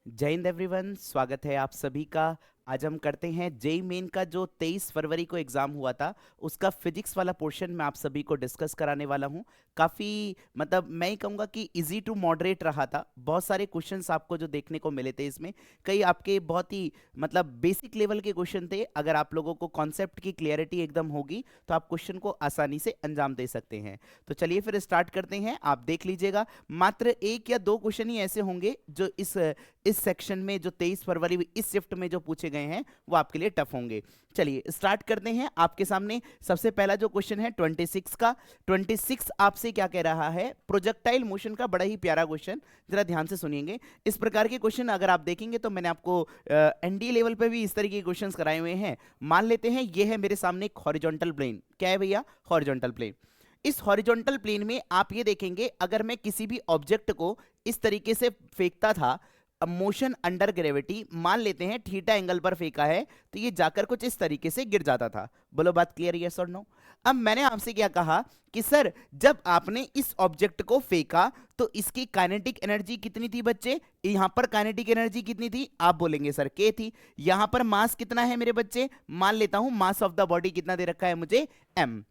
जय हिंद एवरीवन, स्वागत है आप सभी का। आज हम करते हैं जेई मेन का जो 23 फरवरी को एग्जाम हुआ था उसका फिजिक्स वाला पोर्शन मैं आप सभी को डिस्कस कराने वाला हूं। काफ़ी मतलब मैं ही कहूँगा कि इजी टू मॉडरेट रहा था। बहुत सारे क्वेश्चंस आपको जो देखने को मिले थे इसमें, कई आपके बहुत ही मतलब बेसिक लेवल के क्वेश्चन थे। अगर आप लोगों को कॉन्सेप्ट की क्लियरिटी एकदम होगी तो आप क्वेश्चन को आसानी से अंजाम दे सकते हैं। तो चलिए फिर स्टार्ट करते हैं। आप देख लीजिएगा, मात्र एक या दो क्वेश्चन ही ऐसे होंगे जो इस सेक्शन में जो 23 फरवरी इस शिफ्ट में जो पूछे गए हैं वो आपके लिए टफ होंगे। चलिए स्टार्ट करते हैं। आपके सामने सबसे पहला जो क्वेश्चन है 26 का। 26 आपसे क्या कह रहा है? प्रोजेक्टाइल मोशन का बड़ा ही प्यारा क्वेश्चन, जरा ध्यान से सुनिएंगे। इस प्रकार के क्वेश्चन अगर आप देखेंगे तो मैंने आपको एनडीए लेवल पे भी इस तरीके के क्वेश्चंस कराए हुए हैं। मान लेते हैं ये है मेरे सामने एक हॉरिजॉन्टल प्लेन। क्या है भैया? Horizontal plane. इस हॉरिजॉन्टल प्लेन में आप ये देखेंगे, अगर मैं किसी भी ऑब्जेक्ट को इस तरीके से फेंकता था, मोशन अंडर ग्रेविटी, मान लेते हैं थीटा एंगल पर फेंका है, तो ये जाकर कुछ इस तरीके से गिर जाता था। बोलो बात क्लियर, यस और नो? अब मैंने आपसे क्या कहा कि सर जब आपने इस ऑब्जेक्ट को फेंका तो इसकी काइनेटिक एनर्जी कितनी थी बच्चे? यहां पर काइनेटिक एनर्जी कितनी थी? आप बोलेंगे सर के थी। यहां पर मास कितना है मेरे बच्चे? मान लेता हूं मास ऑफ द बॉडी कितना दे रखा है मुझे? एम।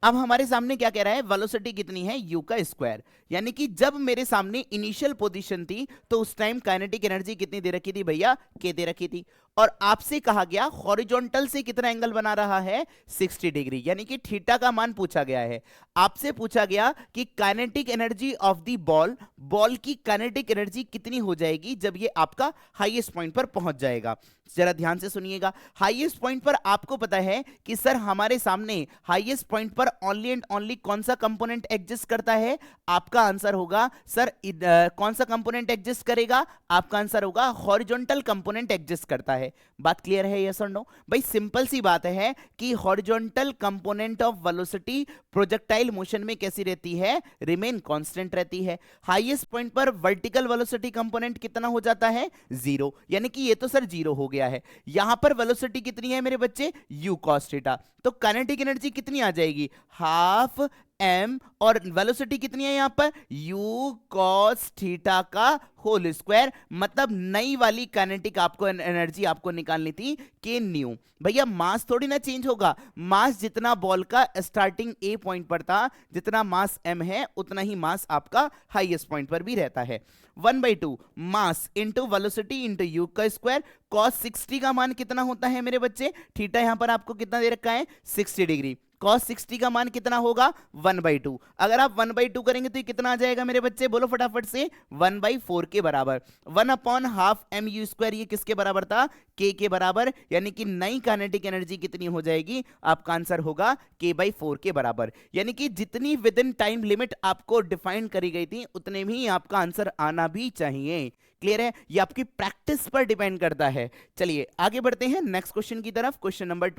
अब हमारे सामने क्या कह रहा है? वेलोसिटी कितनी है? u का स्क्वायर। यानी कि जब मेरे सामने इनिशियल पोजीशन थी तो उस टाइम काइनेटिक एनर्जी कितनी दे रखी थी भैया? k दे रखी थी। और आपसे कहा गया हॉरिजॉन्टल से कितना एंगल बना रहा है? 60 डिग्री, यानी कि थीटा का मान पूछा गया है। आपसे पूछा गया कि kinetic energy of the ball, ball की काइनेटिक एनर्जी कितनी हो जाएगी जब ये आपका हाईएस्ट पॉइंट पर पहुंच जाएगा। जरा ध्यान से सुनिएगा। हाईएस्ट पॉइंट पर आपको पता है कि सर हमारे सामने हाईएस्ट पॉइंट पर ओनली एंड ओनली कौन सा कंपोनेंट एग्जिस्ट करता है? आपका आंसर होगा सर कौन सा कंपोनेंट एग्जिस्ट करेगा? आपका आंसर होगा हॉरिजॉन्टल कंपोनेंट एग्जिस्ट करता है। बात क्लियर है, यस और नो? भाई सिंपल सी बात है कि horizontal component of velocity projectile motion में कैसी रहती है? रिमेन कांस्टेंट रहती है। हाईएस्ट पॉइंट पर वर्टिकल वेलोसिटी कंपोनेंट कितना हो जाता है? जीरो, यानी कि ये तो सर जीरो हो गया है। यहां पर वेलोसिटी कितनी है मेरे बच्चे? u cos theta. तो काइनेटिक एनर्जी कितनी आ जाएगी? हाफ m, और वेलोसिटी कितनी है यहां पर? u cos थीटा का होल स्क्वायर। मतलब नई वाली काइनेटिक आपको एनर्जी आपको निकालनी थी के न्यू। भैया मास थोड़ी ना चेंज होगा। मास जितना बॉल का स्टार्टिंग ए पॉइंट पर था, जितना मास m है उतना ही मास आपका हाईएस्ट पॉइंट पर भी रहता है। 1/2 mass into velocity into you का स्क्वायर। cos 60 का मान कितना होता है मेरे बच्चे? थीटा यहां पर आपको कितना दे रखा है? 60 डिग्री। cos 60 का मान कितना होगा? 1/2। अगर आप 1/2 करेंगे तो ये कितना आ जाएगा मेरे बच्चे? बोलो फटाफट से। 1/4 के बराबर। 1/हाफ एम यू स्क्वायर, ये किसके बराबर था? k के बराबर। यानी कि नई काइनेटिक एनर्जी कितनी हो जाएगी? आपका आंसर होगा k/4 के बराबर। यानी कि जितनी विद इन टाइम लिमिट आपको डिफाइन करी गई थी उतने में ही आपका आंसर आना भी चाहिए। क्लियर है? ये आपकी प्रैक्टिस पर डिपेंड करता है। चलिए आगे बढ़ते हैं नेक्स्ट क्वेश्चन की तरफ। क्वेश्चन नंबर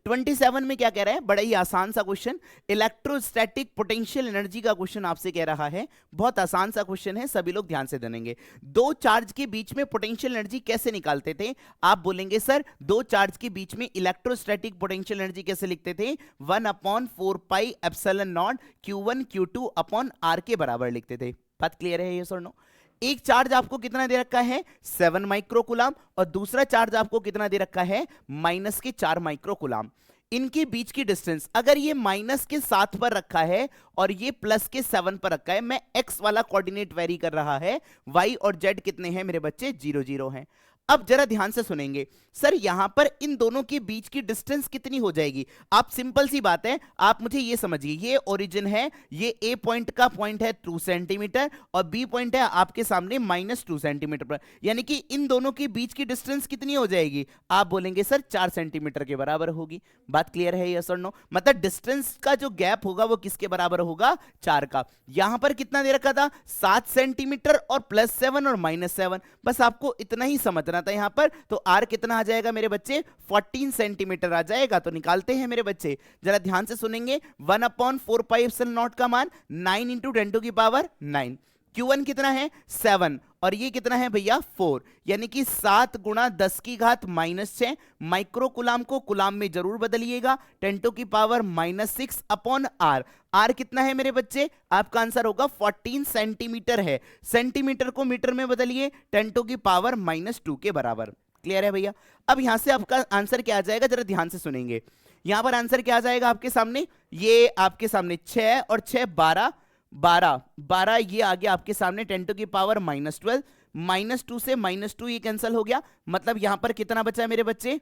27 में क्या कह रहा है? बड़ा ही आसान सा क्वेश्चन, इलेक्ट्रोस्टैटिक पोटेंशियल एनर्जी का क्वेश्चन आपसे कह रहा है। बहुत आसान सा क्वेश्चन है, सभी लोग ध्यान से देंगे। दो चार्ज के बीच में पोटेंशियल एनर्जी कैसे निकालते थे? आप बोलेंगे सर दो चार्ज के बीच में इलेक्ट्रोस्टैटिक पोटेंशियल एनर्जी कैसे लिखते थे? 1/4 epsilon not Q1 Q2 upon R के बराबर लिखते थे। बात क्लियर है, यस और नो? एक चार्ज आपको कितना दे रखा है? 7 माइक्रोकुलाम, और दूसरा चार्ज आपको कितना दे रखा है? -4 माइक्रोकुलाम। इनके बीच की डिस्टेंस, अगर ये -7 पर रखा है और ये +7 पर रखा है, मैं x वाला कोऑर्डिनेट वेरी कर रहा है, y और z कितने हैं मेरे बच्चे? 0 0 हैं। अब जरा ध्यान से सुनेंगे, सर यहां पर इन दोनों के बीच की डिस्टेंस कितनी हो जाएगी? आप सिंपल सी बात है, आप मुझे ये समझिए, ये ओरिजिन है, ये ए पॉइंट का पॉइंट है 2 सेंटीमीटर और बी पॉइंट है आपके सामने -2 सेंटीमीटर पर। यानी कि इन दोनों के बीच की डिस्टेंस कितनी हो जाएगी? आप बोलेंगे सर 4 सेंटीमीटर के बराबर होगी। बात क्लियर है, यस और नो? मतलब डिस्टेंस का जो गैप होगा वो किसके बराबर होगा? 4 का। यहां पर कितना दे रखा था? 7 सेंटीमीटर और +7 और -7। बस आपको इतना ही समझना था यहां पर। तो आर कितना आ जाएगा मेरे बच्चे? 14 सेंटीमीटर आ जाएगा। तो निकालते हैं मेरे बच्चे, जरा ध्यान से सुनेंगे। 1/4 पाई एप्सिलॉन नॉट का मान 9 × 10⁻⁹। Q1 कितना है 7 और ये कितना है भैया 4, यानी कि 7 गुणा 10 की घात -6 माइक्रो कुलाम को कुलाम में जरूर बदलिएगा 10⁻⁻6 अपॉन आर। आर कितना है मेरे बच्चे, आपका आंसर होगा 14 सेंटीमीटर है। सेंटीमीटर को मीटर में बदलिए 10⁻⁻2 के बराबर। क्लियर है भैया। अब यहां से आपका आंसर क्या आ जाएगा, जरा ध्यान से सुनेंगे। यहां पर आंसर क्या आ जाएगा आपके सामने, ये आपके सामने 6 और 6 12 12 12, ये आ गया आपके सामने 10⁻⁻12 -2 से -2 ये कैंसिल हो गया, मतलब यहां पर कितना बचा मेरे बच्चे,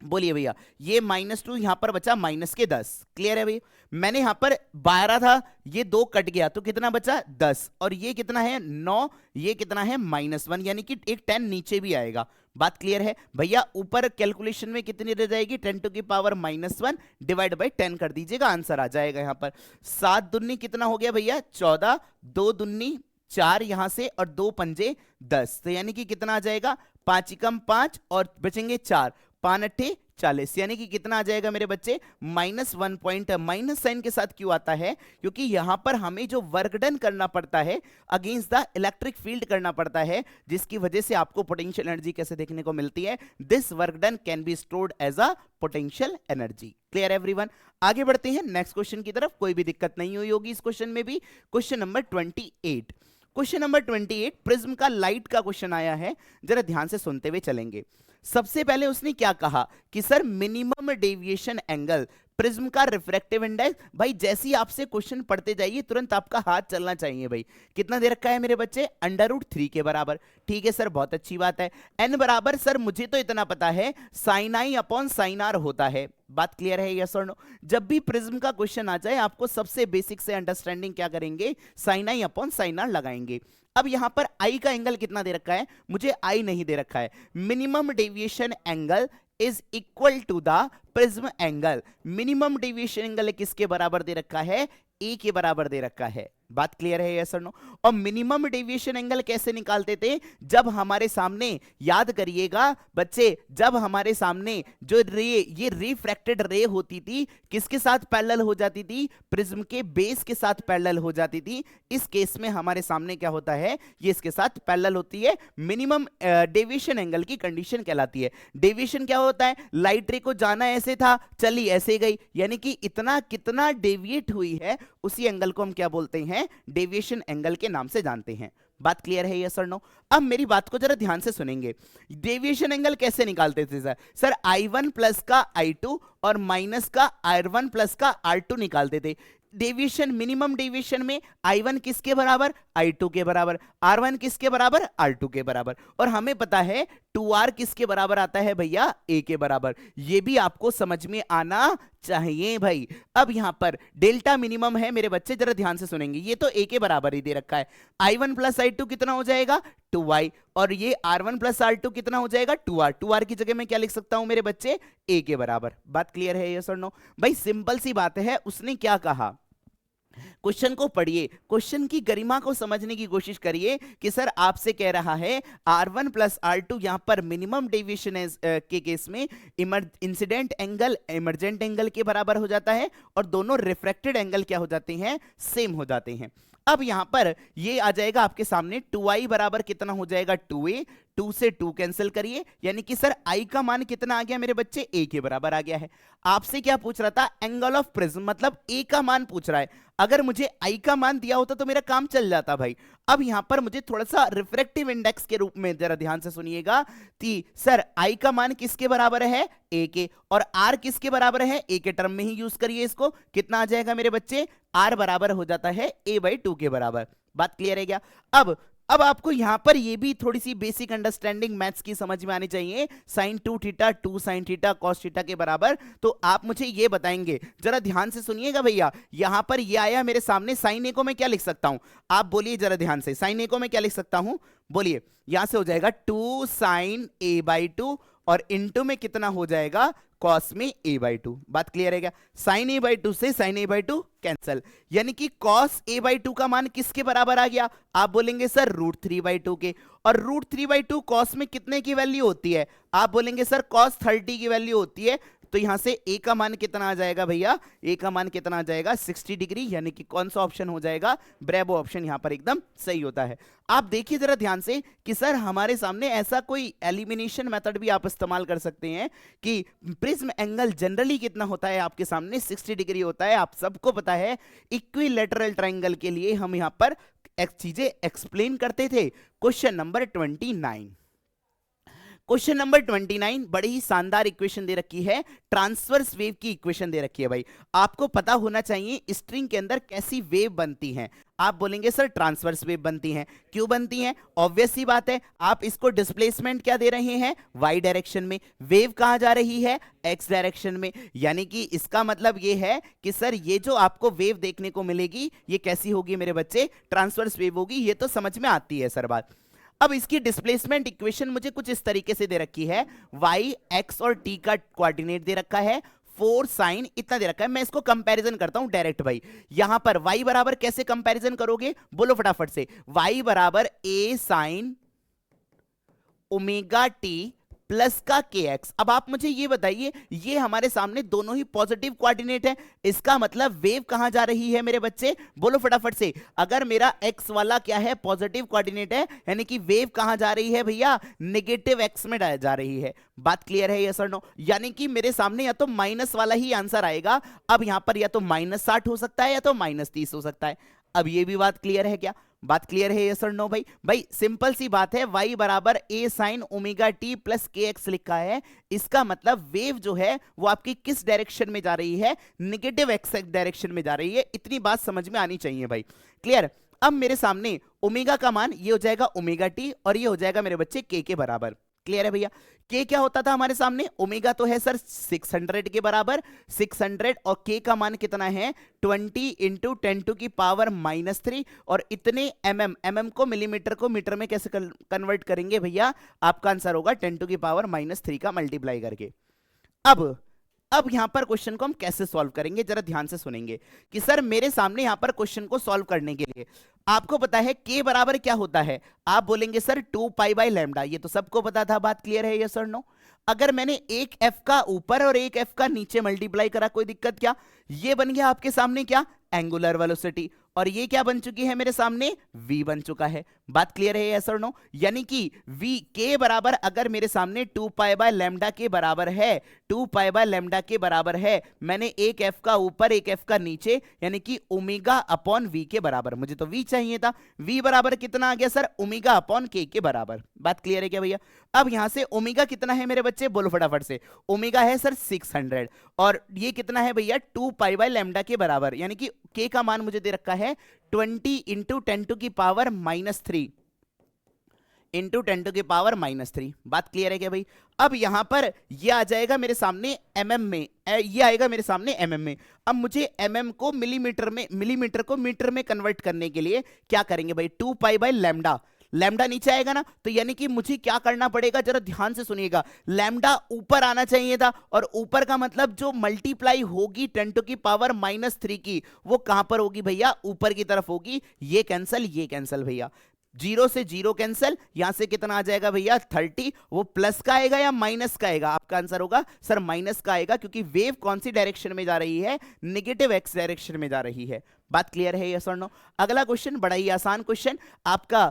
बोलिए भैया, ये -2 यहां पर बचा -10। क्लियर है भैया। मैंने यहां पर 12 था, ये 2 कट गया तो कितना बचा 10, और ये कितना है 9, ये कितना है -1, यानी कि एक 10 नीचे भी आएगा। बात क्लियर है भैया। ऊपर कैलकुलेशन में कितनी रह जाएगी 10⁻⁻1 डिवाइड बाई 10 कर दीजिएगा, आंसर आ जाएगा यहां पर। 7 दूनी कितना हो गया भैया 14, 2 दूनी 4 यहां से, और 2 पंजे 10, तो यानी कि कितना आ जाएगा 5 कम 5 और बचेंगे 4, 5 अट्ठे 40, यानी कि कितना आ जाएगा मेरे बच्चे -1 पॉइंट। माइनस साइन के साथ क्यों आता है, क्योंकि यहां पर हमें जो वर्क डन करना पड़ता है अगेंस्ट द इलेक्ट्रिक फील्ड करना पड़ता है, जिसकी वजह से आपको पोटेंशियल एनर्जी कैसे देखने को मिलती है, this work done can be stored as a potential energy. Clear everyone. आगे बढ़ते हैं नेक्स्ट क्वेश्चन की तरफ, कोई भी दिक्कत नहीं हुई होगी इस क्वेश्चन में भी। Question number 28, question number 28 prism का लाइट का क्वेश्चन आया है, जरा ध्यान से सुनते हुए चलेंगे। सबसे पहले उसने क्या कहा कि sir minimum deviation angle prism का रिफ्रैक्टिव इंडेक्स। भाई जैसे ही आपसे क्वेश्चन पढ़ते जाइए तुरंत आपका हाथ चलना चाहिए भाई। कितना दे रखा है मेरे बच्चे, √3 के बराबर। ठीक है सर, बहुत अच्छी बात है। n बराबर सर मुझे तो इतना पता है sin i upon sin r होता है। बात क्लियर है, यस और नो। जब भी प्रिज्म का क्वेश्चन आ जाए आपको सबसे बेसिक से अंडरस्टैंडिंग क्या करेंगे, sin i upon sin r लगाएंगे। अब यहां पर आई का एंगल कितना दे रखा है, मुझे आई नहीं दे रखा है। Minimum deviation angle is equal to the prism angle. Minimum deviation angle किसके बराबर दे रखा है, ए के बराबर दे रखा है। बात क्लियर है, यस और नो। और मिनिमम डेविएशन एंगल कैसे निकालते थे, जब हमारे सामने, याद करिएगा बच्चे, जब हमारे सामने जो रे, ये रिफ्रैक्टेड रे होती थी किसके साथ पैरेलल हो जाती थी, प्रिज्म के बेस के साथ पैरेलल हो जाती थी। इस केस में हमारे सामने क्या होता है, ये इसके साथ पैरेलल होती है। मिनिमम डेविएशन एंगल की कंडीशन कहलाती है। डेविएशन क्या होता है, लाइट रे को जाना ऐसे था, चली ऐसे गई, यानी कि इतना कितना डेविएट हुई है उसी एंगल को हम क्या बोलते हैं, डेविएशन एंगल के नाम से जानते हैं। बात क्लियर है, यस और नो। अब मेरी बात को जरा ध्यान से सुनेंगे। डेविएशन एंगल कैसे निकालते थे सर, सर I1 प्लस का I2 और माइनस का R1 प्लस का R2 निकालते थे। डेविएशन, मिनिमम डेविएशन में I1 किसके बराबर, I2 के बराबर, R1 किसके बराबर, R2 के बराबर, और हमें पता है 2R किसके बराबर आता है भैया, A के बराबर। ये भी आपको समझ में आना चाहिए भाई। अब यहां पर डेल्टा मिनिमम है मेरे बच्चे, जरा ध्यान से सुनेंगे। ये तो A के बराबर ही दे रखा है। I1 प्लस I2 कितना हो जाएगा 2I, और ये R1 प्लस R2 कितना हो जाएगा 2R। 2R की जगह मैं क्या लिख सकता हूं मेरे बच्चे, A के बराबर। बात क्लियर है, यस और नो। भाई सिंपल सी बात है, उसने क्या कहा, क्वेश्चन को पढ़िए, क्वेश्चन की गरिमा को समझने की कोशिश करिए कि सर आपसे कह रहा है R1 प्लस R2 यहां पर मिनिमम डेविएशन के केस में इंसिडेंट एंगल इमर्जेंट एंगल के बराबर हो जाता है, और दोनों रिफ्रैक्टेड एंगल क्या हो जाते हैं, सेम हो जाते हैं। अब यहां पर ये आ जाएगा आपके सामने 2i बराबर कितना हो जाएगा 2a, 2 से 2 कैंसिल करिए, यानी कि सर i का मान कितना आ गया मेरे बच्चे, a के बराबर आ गया है। आपसे क्या पूछ रहा था, एंगल ऑफ प्रिज्म, मतलब a का मान पूछ रहा है। अगर मुझे i का मान दिया होता तो मेरा काम चल जाता भाई। अब यहां पर मुझे थोड़ा सा रिफ्रैक्टिव इंडेक्स के रूप में जरा ध्यान से सुनिएगा कि सर i का मान किसके बराबर है, a के, और r किसके बराबर है, a के टर्म में ही यूज करिए इसको। कितना आ जाएगा मेरे बच्चे, r बराबर हो जाता है a/2 के बराबर। बात क्लियर है क्या। अब आपको यहां पर ये भी थोड़ी सी बेसिक अंडरस्टैंडिंग मैथ्स की समझ में आनी चाहिए। sin 2 theta 2 sin theta cos theta के बराबर, तो आप मुझे ये बताएंगे, जरा ध्यान से सुनिएगा भैया। यहां पर ये आया मेरे सामने, sin a को मैं क्या लिख सकता हूं, आप बोलिए जरा ध्यान से, sin a को मैं क्या लिख सकता हूं, बोलिए। यहां से हो जाएगा 2 sin a/2, और इंटू में कितना हो जाएगा, cos में a/2। बात क्लियर है क्या। sin a/2 से sin a/2 कैंसिल, यानी कि cos a/2 का मान किसके बराबर आ गया, आप बोलेंगे सर √3/2 के, और √3/2 cos में कितने की वैल्यू होती है, आप बोलेंगे सर cos 30 की वैल्यू होती है। तो यहां से ए का मान कितना आ जाएगा भैया, ए का मान कितना आ जाएगा 60 डिग्री, यानी कि कौन सा ऑप्शन हो जाएगा, ब्रेवो ऑप्शन यहां पर एकदम सही होता है। आप देखिए जरा ध्यान से कि सर हमारे सामने ऐसा कोई एलिमिनेशन मेथड भी आप इस्तेमाल कर सकते हैं कि प्रिज्म एंगल जनरली कितना होता है, आपके सामने 60 डिग्री होता है, आप सबको पता है। इक्विलैटरल ट्रायंगल के लिए हम यहां पर चीजें एक्सप्लेन करते थे। क्वेश्चन नंबर 29, क्वेश्चन नंबर 29 बड़ी ही शानदार इक्वेशन दे रखी है, ट्रांसवर्स वेव की इक्वेशन दे रखी है भाई। आपको पता होना चाहिए स्ट्रिंग के अंदर कैसी वेव बनती हैं। आप बोलेंगे सर ट्रांसवर्स वेव बनती हैं, क्यों बनती हैं? ऑब्वियस सी बात है, आप इसको डिस्प्लेसमेंट क्या दे रहे हैं, वाई डायरेक्शन में, वेव कहां जा रही है, एक्स डायरेक्शन में। यानी कि इसका मतलब ये है कि सर ये जो आपको वेव देखने को मिलेगी ये कैसी होगी मेरे बच्चे, ट्रांसवर्स वेव होगी। ये तो समझ में आती है सर बात। अब इसकी डिस्प्लेसमेंट इक्वेशन मुझे कुछ इस तरीके से दे रखी है, y, x और t का कोऑर्डिनेट दे रखा है, 4 sin इतना दे रखा है। मैं इसको कंपैरिजन करता हूं डायरेक्ट भाई। यहां पर y बराबर कैसे कंपैरिजन करोगे, बोलो फटाफट से। y बराबर a sin omega t plus का kx। अब आप मुझे ये बताइए, ये हमारे सामने दोनों ही पॉजिटिव कोऑर्डिनेट है, इसका मतलब वेव कहां जा रही है मेरे बच्चे, बोलो फटाफट से। अगर मेरा x वाला क्या है, पॉजिटिव कोऑर्डिनेट है, यानी कि वेव कहां जा रही है भैया, नेगेटिव x में जा रही है। बात क्लियर है, यस और नो? यानी कि मेरे सामने या तो माइनस वाला ही आंसर आएगा। अब यहां पर या तो -60 हो सकता है या तो -30 हो सकता है। अब ये भी बात क्लियर है क्या, बात क्लियर है यस और नो भाई? भाई सिंपल सी बात है, y बराबर a sin omega t plus kx लिखा है, इसका मतलब वेव जो है वो आपकी किस डायरेक्शन में जा रही है, नेगेटिव x डायरेक्शन में जा रही है। इतनी बात समझ में आनी चाहिए भाई, क्लियर? अब मेरे सामने ओमेगा का मान ये हो जाएगा ओमेगा t और ये हो जाएगा मेरे बच्चे k के बराबर। क्लियर है भैया? k क्या होता था हमारे सामने, ओमेगा तो है सर 600 के बराबर, 600 और k का मान कितना है 20 इंटू 10 टू की पावर -3 और इतने mm को मिलीमीटर को मीटर में कैसे कन्वर्ट करेंगे भैया, आपका आंसर होगा 10 टू की पावर -3 का मल्टीप्लाई करके। अब यहां पर क्वेश्चन को हम कैसे सॉल्व करेंगे, जरा ध्यान से सुनेंगे कि सर मेरे सामने यहां पर क्वेश्चन को सॉल्व करने के लिए आपको पता है k बराबर क्या होता है, आप बोलेंगे सर 2 पाई बाय लैम्डा, ये तो सबको पता था। बात क्लियर है यस और नो? अगर मैंने एक f का ऊपर और एक f का नीचे मल्टीप्लाई करा, कोई दिक्कत क्या? ये बन गया आपके सामने क्या, एंगुलर वेलोसिटी, और ये क्या बन चुकी है मेरे सामने, v बन चुका है। बात क्लियर है यस और नो? यानी कि v k बराबर अगर मेरे सामने 2 पाई बाय लैम्डा के बराबर है, 2 पाई बाय लैम्डा के बराबर है, मैंने एक f का ऊपर एक f का नीचे, यानी कि ओमेगा अपॉन v के बराबर, मुझे तो v चाहिए था, v बराबर कितना आ गया सर, ओमेगा अपॉन k के बराबर। बात क्लियर है क्या भैया? अब यहां से ओमेगा कितना है मेरे बच्चे, बोलो फटाफट से। ओमेगा है सर 600 और ये कितना है भैया 2 पाई बाय लैम्डा के बराबर, यानी कि k का मान मुझे दे रखा है 20 इंटू 10 टू की पावर -3 इंटू 10 टू की पावर -3। बात क्लियर है क्या भाई? अब यहां पर ये आ जाएगा मेरे सामने mm में, ये आएगा मेरे सामने mm में। अब मुझे mm को मिलीमीटर को मीटर में कन्वर्ट करने के लिए क्या करेंगे भाई, 2 पाई बाय लैम्डा, लैम्डा नीचे आएगा ना, तो यानी कि मुझे क्या करना पड़ेगा, जरा ध्यान से सुनिएगा, लैम्डा ऊपर आना चाहिए था, और ऊपर का मतलब जो मल्टीप्लाई होगी 10 टू की पावर -3 की, वो कहां पर होगी भैया, ऊपर की तरफ होगी। ये कैंसल भैया, 0 से 0 कैंसल, यहां से कितना आ जाएगा भैया 30, वो प्लस का आएगा या माइनस का आएगा, आपका आंसर होगा सर माइनस का आएगा, क्योंकि वेव कौन सी डायरेक्शन में जा रही है, नेगेटिव x डायरेक्शन में जा रही है। बात क्लियर है यस और नो? अगला क्वेश्चन बड़ा ही आसान क्वेश्चन आपका,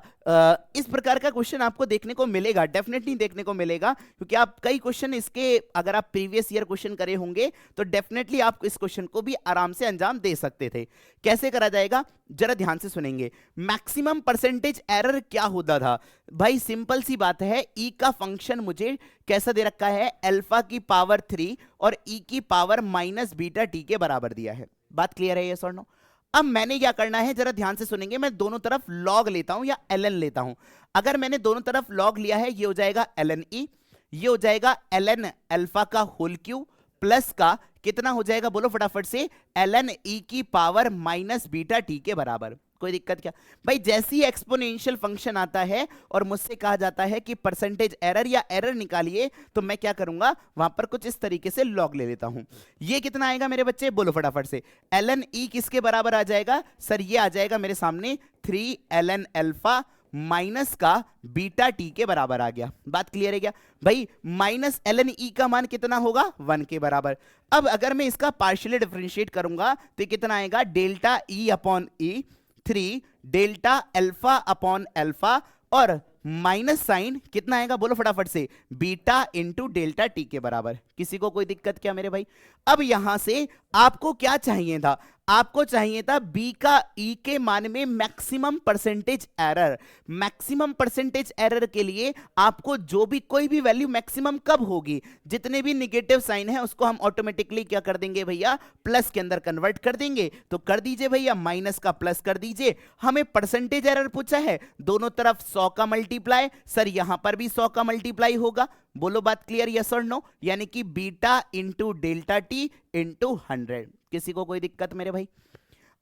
इस प्रकार का क्वेश्चन आपको देखने को मिलेगा, डेफिनेटली देखने को मिलेगा, क्योंकि आप कई क्वेश्चन इसके अगर आप प्रीवियस ईयर क्वेश्चन करे होंगे तो डेफिनेटली आप इस क्वेश्चन को भी आराम से अंजाम दे सकते थे। कैसे करा जाएगा, जरा ध्यान से सुनेंगे। मैक्सिमम परसेंटेज एरर क्या होता था भाई, सिंपल सी बात है, ई का फंक्शन मुझे कैसा दे रखा है, अल्फा की पावर 3 और ई की पावर -बीटा टी के बराबर दिया है। बात क्लियर है यस और नो? अब मैंने क्या करना है, जरा ध्यान से सुनेंगे, मैं दोनों तरफ लॉग लेता हूं या ln लेता हूं। अगर मैंने दोनों तरफ लॉग लिया है, ये हो जाएगा ln e, ये हो जाएगा ln अल्फा का होल क्यूब प्लस का कितना हो जाएगा, बोलो फटाफट से, ln e की पावर -बीटा टी के बराबर। कोई दिक्कत क्या भाई? जैसे ही एक्सपोनेंशियल फंक्शन आता है और मुझसे कहा जाता है कि परसेंटेज एरर या एरर निकालिए, तो मैं क्या करूंगा, वहां पर कुछ इस तरीके से लॉग ले लेता हूं। ये कितना आएगा मेरे बच्चे, बोलो फटाफट से। ln e किसके बराबर आ जाएगा सर, ये आ जाएगा मेरे सामने 3 ln अल्फा माइनस का बीटा टी के बराबर आ गया। बात क्लियर है क्या भाई? माइनस ln e का मान कितना होगा? 1 के बराबर। अब अगर मैं इसका पार्शियली डिफरेंशिएट करूंगा तो कितना आएगा? डेल्टा e अपॉन ई 3 डेल्टा अल्फा अपॉन अल्फा और माइनस साइन कितना आएगा बोलो फटाफट से? बीटा इंटू डेल्टा टी के बराबर। किसी को कोई दिक्कत क्या मेरे भाई? अब यहां से आपको क्या चाहिए था? आपको चाहिए था बी का ई के मान में maximum percentage error. Maximum percentage error के लिए आपको जो भी कोई भी वैल्यू मैक्सिमम कब होगी, जितने भी निगेटिव साइन है उसको हम ऑटोमेटिकली क्या कर देंगे भैया? प्लस के अंदर कन्वर्ट कर देंगे। तो कर दीजिए भैया, माइनस का प्लस कर दीजिए। हमें परसेंटेज एरर पूछा है, दोनों तरफ 100 का मल्टीप्लाई। सर यहां पर भी 100 का मल्टीप्लाई होगा। बोलो बात क्लियर, यस और नो? यानी कि beta into delta T into 100। किसी को कोई दिक्कत मेरे भाई?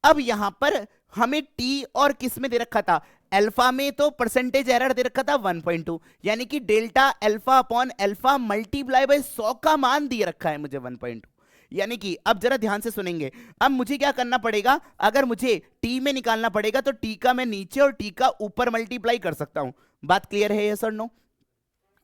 अब यहां पर हमें टी और किस में दे रखा था? अल्फा में तो परसेंटेज एरर दे रखा था 1.2, यानी कि delta alpha upon alpha multiply by 100 का मान दिए रखा है मुझे 1.2। यानी कि अब जरा ध्यान से सुनेंगे, अब मुझे क्या करना पड़ेगा? अगर मुझे टी में निकालना पड़ेगा तो टी का मैं नीचे और टी का ऊपर मल्टीप्लाई कर सकता हूं। बात क्लियर है यस और नो?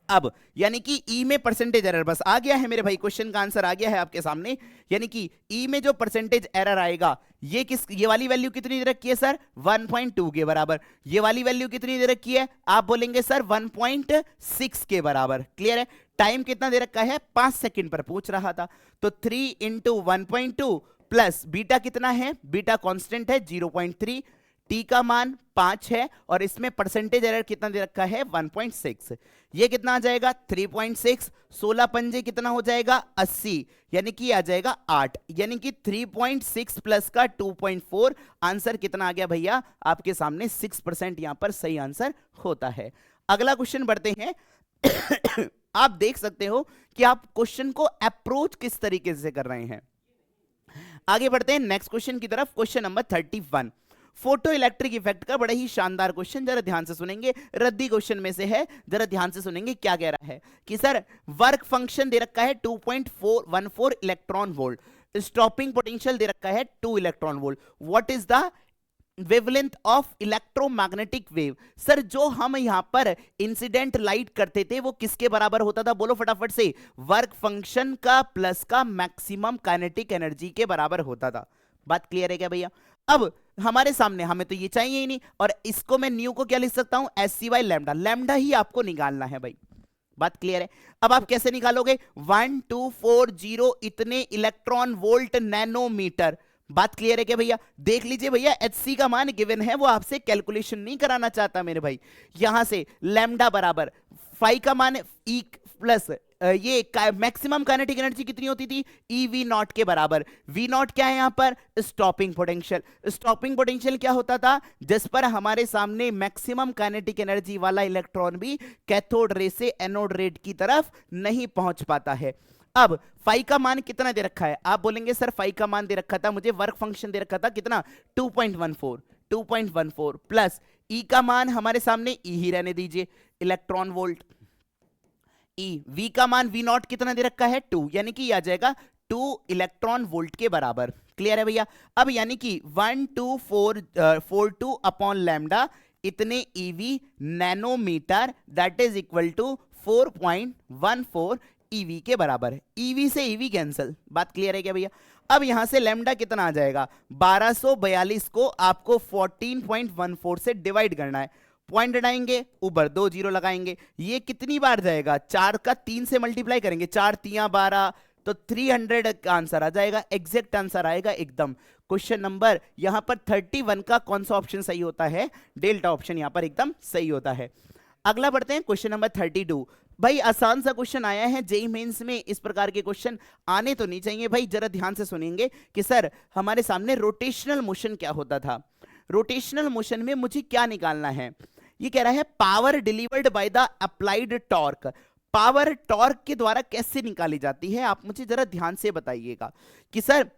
अब यानी कि ई में परसेंटेज एरर बस आ गया है मेरे भाई, क्वेश्चन का आंसर आ गया है आपके सामने। यानी कि ई में जो परसेंटेज एरर आएगा ये वाली वैल्यू कितनी दे रखी है सर? 1.2 के बराबर। ये वाली वैल्यू कितनी दे रखी है? आप बोलेंगे सर 1.6 के बराबर। क्लियर है? टाइम कितना दे रखा है? 5 सेकंड पर पूछ रहा था। तो 3 इंटू 1.2 प्लस बीटा कितना है? बीटा कांस्टेंट है 0.3, टी का मान 5 है और इसमें परसेंटेज एरर कितना दे रखा है? 1.6। ये कितना आ जाएगा? 3.6। 16 पंजे कितना हो जाएगा? 80, यानी कि आ जाएगा 8। यानी कि 3.6 प्लस का 2.4, आंसर कितना आ गया भैया आपके सामने? 6% यहां पर सही आंसर होता है। अगला क्वेश्चन बढ़ते हैं। आप देख सकते हो कि आप क्वेश्चन को अप्रोच किस तरीके से कर रहे हैं। आगे बढ़ते हैं नेक्स्ट क्वेश्चन की तरफ। Question number 31, photo electric effect का बड़ा ही शानदार क्वेश्चन, जरा ध्यान से सुनेंगे। रद्दी क्वेश्चन में से है, जरा ध्यान से सुनेंगे क्या कह रहा है कि सर वर्क फंक्शन दे रखा है 2.414 इलेक्ट्रॉन वोल्ट, स्टॉपिंग पोटेंशियल दे रखा है 2 electron volt. What is the wavelength of electromagnetic wave? Sir जो हम यहां पर इंसिडेंट लाइट करते थे वो किसके बराबर होता था? बोलो फटाफट से। वर्क फंक्शन का प्लस का मैक्सिमम काइनेटिक एनर्जी के बराबर होता था। बात क्लियर है क्या भैया? अब हमारे सामने हमें तो ये चाहिए ही नहीं, और इसको मैं न्यू को क्या लिख सकता हूं? S C Y lambda. Lambda ही आपको निकालना है भाई। बात क्लियर है? अब आप कैसे निकालोगे? 1240 इतने इलेक्ट्रॉन वोल्ट नैनोमीटर। बात क्लियर है क्या भैया? देख लीजिए भैया, एचसी का मान गिवन है, वो आपसे कैलकुलेशन नहीं कराना चाहता मेरे भाई। यहां से लैम्डा बराबर फाई का मान ई प्लस ये मैक्सिमम काइनेटिक एनर्जी कितनी होती थी? ई वी नॉट के बराबर। वी नॉट क्या है यहां पर? Stopping potential. स्टॉपिंग पोटेंशियल क्या होता था? जिस पर हमारे सामने मैक्सिमम काइनेटिक एनर्जी वाला इलेक्ट्रॉन भी कैथोड रे से एनोड रे की तरफ नहीं पहुंच पाता है। अब फाई का मान कितना दे रखा है? आप बोलेंगे सर फाई का मान दे रखा था मुझे, वर्क फंक्शन दे रखा था कितना? 2.14 प्लस ई का मान हमारे सामने ई ही रहने दीजिए, इलेक्ट्रॉन वोल्ट। ई वी का मान वी नॉट कितना दे रखा है? 2, यानी कि आ जाएगा 2 इलेक्ट्रॉन वोल्ट के बराबर। क्लियर है भैया? अब यानी कि 12442 अपॉन लैम्डा इतने eV nanometer that is equal to 4.14 eV के बराबर है। ईवी से ईवी कैंसिल। बात क्लियर है क्या भैया? अब यहां से लैम्डा कितना आ जाएगा? 1242 को आपको 14.14 से डिवाइड करना है। पॉइंट हटाएंगे, ऊपर 2 जीरो लगाएंगे। ये कितनी बार जाएगा? 4 का 3 से मल्टीप्लाई करेंगे, 4 3 12, तो 300 का आंसर आ जाएगा। एग्जैक्ट आंसर आएगा एकदम। क्वेश्चन नंबर यहां पर 31 का कौन सा ऑप्शन सही होता है? डेल्टा ऑप्शन यहां पर एकदम सही होता है। अगला बढ़ते हैं क्वेश्चन नंबर 32। भाई आसान सा क्वेश्चन आया है जेईई मेंस में, इस प्रकार के क्वेश्चन आने तो नहीं चाहिए भाई। जरा ध्यान से सुनेंगे कि सर हमारे सामने रोटेशनल मोशन क्या होता था। रोटेशनल मोशन में मुझे क्या निकालना है? ये कह रहा है power delivered by the applied torque. Power torque के द्वारा कैसे निकाली जाती है? आप मुझे जरा ध्यान से बताइएगा कि सर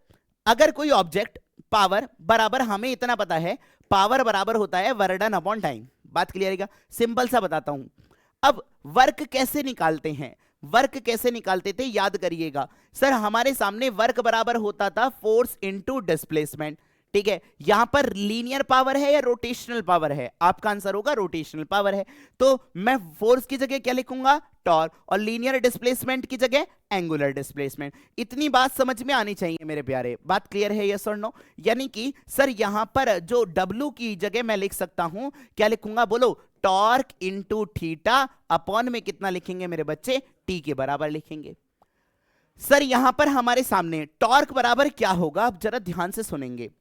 अगर कोई ऑब्जेक्ट पावर बराबर, हमें इतना पता है पावर बराबर होता है वर्क डन अपॉन टाइम। बात क्लियर है क्या? सिंपल सा बताता हूं। अब वर्क कैसे निकालते हैं? वर्क कैसे निकालते थे याद करिएगा। सर हमारे सामने वर्क बराबर होता था फोर्स इनटू डिस्प्लेसमेंट। ठीक है, यहां पर लीनियर पावर है या रोटेशनल पावर है? आपका आंसर होगा रोटेशनल पावर है। तो मैं फोर्स की जगह क्या लिखूंगा? टॉर्क, और लीनियर डिस्प्लेसमेंट की जगह एंगुलर डिस्प्लेसमेंट। इतनी बात समझ में आनी चाहिए मेरे प्यारे। बात क्लियर है, यस और नो? यानी कि सर यहां पर जो W की जगह मैं लिख सकता हूं, क्या लिखूंगा बोलो? टॉर्क इंटू थीटा, अपॉन में कितना लिखेंगे मेरे बच्चे? T के बराबर लिखेंगे। सर यहां पर हमारे सामने टॉर्क बराबर क्या होगा, आप जरा ध्यान से सुनेंगे।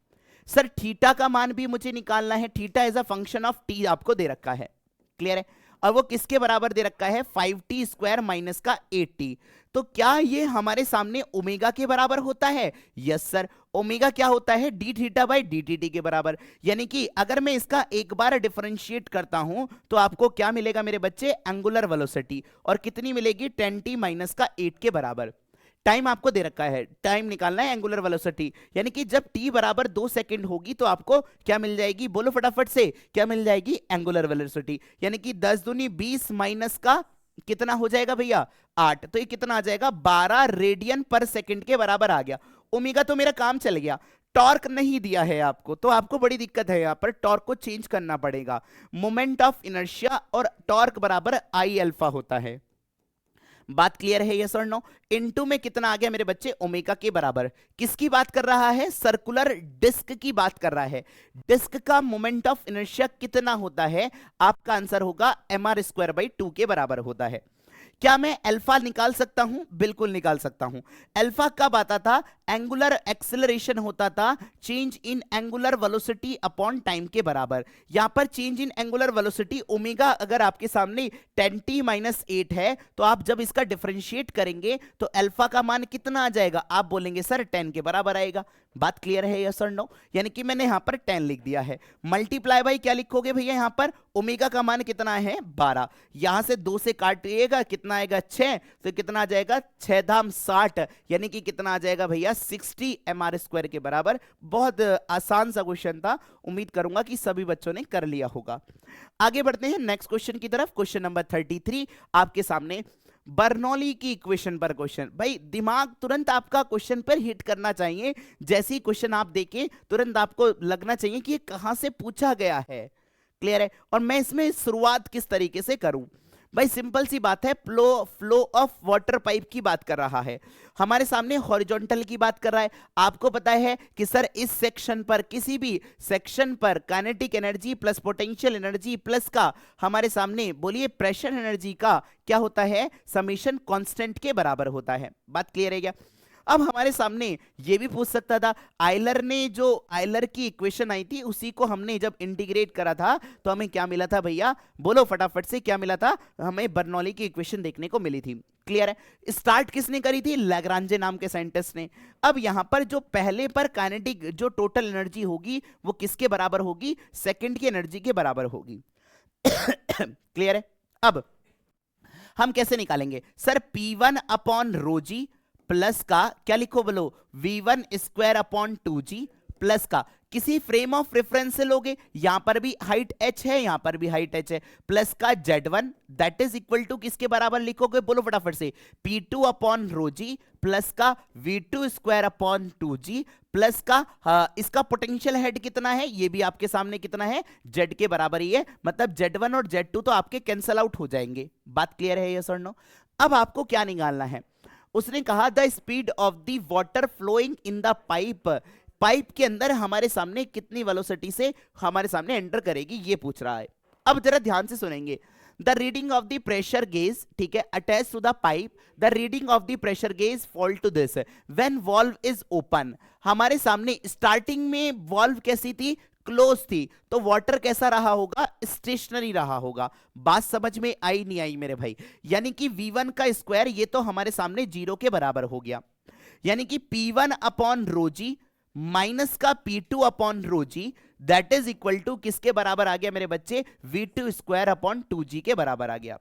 सर थीटा का मान भी मुझे निकालना है, theta as a function of t आपको दे रखा है, क्लियर है? और वो किसके बराबर दे रखा है? 5t स्क्वायर माइनस का 8t। तो क्या ये हमारे सामने ओमेगा के बराबर होता है? यस सर, ओमेगा क्या होता है? D theta by D T के बराबर। यानी कि अगर मैं इसका एक बार डिफरेंशिएट करता हूं तो आपको क्या मिलेगा मेरे बच्चे? एंगुलर वेलोसिटी, और कितनी मिलेगी? 10t माइनस का 8 के बराबर। टाइम आपको दे रखा है, टाइम निकालना है एंगुलर वेलोसिटी, यानी कि जब t बराबर 2 सेकंड होगी तो आपको क्या मिल जाएगी? बोलो फटाफट से, क्या मिल जाएगी? Angular velocity. यानी कि 10 दूनी 20 माइनस का कितना हो जाएगा भैया? 8। तो ये कितना आ जाएगा? 12 रेडियन पर सेकंड के बराबर आ गया। ओमेगा तो मेरा काम चल गया। टॉर्क नहीं दिया है आपको, तो आपको बड़ी दिक्कत है, यहां पर टॉर्क को चेंज करना पड़ेगा। मोमेंट ऑफ इनर्शिया और टॉर्क बराबर आई अल्फा होता है। बात क्लियर है, यस और नो? इनटू में कितना आ गया मेरे बच्चे? ओमेगा के बराबर। किसकी बात कर रहा है? सर्कुलर डिस्क की बात कर रहा है। डिस्क का मोमेंट ऑफ इनर्शिया कितना होता है? आपका आंसर होगा mr²/2 के बराबर होता है। क्या मैं अल्फा निकाल सकता हूं? बिल्कुल निकाल सकता हूं। अल्फा कब आता था? एंगुलर एक्सेलरेशन होता था change in angular velocity upon time के बराबर। यहां पर change in angular velocity omega अगर आपके सामने 10t-8 है, तो आप जब इसका डिफरेंशिएट करेंगे तो अल्फा का मान कितना आ जाएगा? आप बोलेंगे सर 10 के बराबर आएगा। बात क्लियर है, यस और नो? यानी कि मैंने यहां पर 10 लिख दिया है। मल्टीप्लाई बाई क्या लिखोगे भैया? यहां पर ओमेगा का मान कितना है? 12। यहां से 2 से काटिएगा, कितना आएगा? 6। तो कितना आ जाएगा? 6 धाम 60, यानी कि कितना आ जाएगा भैया? 60 mr² के बराबर। बहुत आसान सा क्वेश्चन था, उम्मीद करूंगा कि सभी बच्चों ने कर लिया होगा। आगे बढ़ते हैं नेक्स्ट क्वेश्चन की तरफ। क्वेश्चन नंबर 33 आपके सामने, बर्नौली की इक्वेशन पर क्वेश्चन। भाई दिमाग तुरंत आपका क्वेश्चन पर हिट करना चाहिए। जैसे ही क्वेश्चन आप देखें तुरंत आपको लगना चाहिए कि ये कहां से पूछा गया है, क्लियर है? और मैं इसमें शुरुआत किस तरीके से करूं? भाई सिंपल सी बात है, फ्लो ऑफ वाटर पाइप की बात कर रहा है, हमारे सामने हॉरिजॉन्टल की बात कर रहा है। आपको पता है कि सर इस सेक्शन पर, किसी भी सेक्शन पर kinetic energy plus potential energy plus का हमारे सामने बोलिए प्रेशर एनर्जी का क्या होता है? समेशन कांस्टेंट के बराबर होता है। बात क्लियर है क्या? अब हमारे सामने ये भी पूछ सकता था, आयलर ने जो आयलर की इक्वेशन आई थी उसी को हमने जब इंटीग्रेट करा था तो हमें क्या मिला था भैया? बोलो फटाफट से, क्या मिला था? हमें बर्नौली की इक्वेशन देखने को मिली थी, क्लियर है? स्टार्ट किसने करी थी? लैग्रांजे नाम के साइंटिस्ट ने। अब यहां पर जो पहले पर काइनेटिक जो टोटल एनर्जी होगी वो किसके बराबर होगी? सेकंड की एनर्जी के बराबर होगी। क्लियर है? अब हम कैसे निकालेंगे? सर P1 अपॉन रो जी प्लस का क्या लिखो बोलो? V1² अपॉन 2g प्लस का किसी फ्रेम ऑफ रेफरेंस से लोगे, यहां पर भी हाइट h है, यहां पर भी हाइट h है, प्लस का Z1 that is equal to किसके बराबर लिखोगे? बोलो फटाफट से। P2 अपॉन रो जी प्लस का V2² अपॉन 2g प्लस का इसका पोटेंशियल हेड कितना है? ये भी आपके सामने कितना है? Z के बराबर ही है, मतलब Z1 और Z2 तो आपके कैंसल आउट हो जाएंगे। बात क्लियर है, यस और नो? अब आपको क्या निकालना है? उसने कहा the speed of the water flowing in the pipe, pipe के अंदर हमारे सामने कितनी वेलोसिटी से हमारे सामने एंटर करेगी, ये पूछ रहा है। अब जरा ध्यान से सुनेंगे। The reading of the pressure gauge, ठीक है, attach to the pipe, the reading of the pressure gauge fall to this when valve is open. हमारे सामने स्टार्टिंग में वॉल्व कैसी थी? क्लोज थी, तो वाटर कैसा रहा होगा? स्टेशनरी रहा होगा। बात समझ में आई नहीं आई मेरे भाई? यानी कि V1 का स्क्वायर ये तो हमारे सामने 0 के बराबर हो गया, यानी कि P1 अपॉन रो जी माइनस का P2 upon rho g that is equal to किसके बराबर आ गया मेरे बच्चे? V2² अपॉन 2g के बराबर आ गया।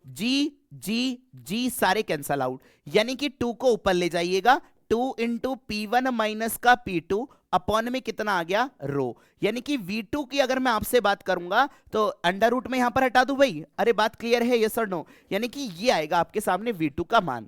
जी जी जी सारे कैंसल आउट, यानी कि 2 को ऊपर ले जाइएगा, 2 इंटू P1 माइनस का P2 अपॉन में कितना आ गया? रो। यानी कि V2 की अगर मैं आपसे बात करूंगा तो अंडर रूट में यहां पर हटा दूं भाई। अरे बात क्लियर है, यस और नो? यानी कि ये आएगा आपके सामने V2 का मान।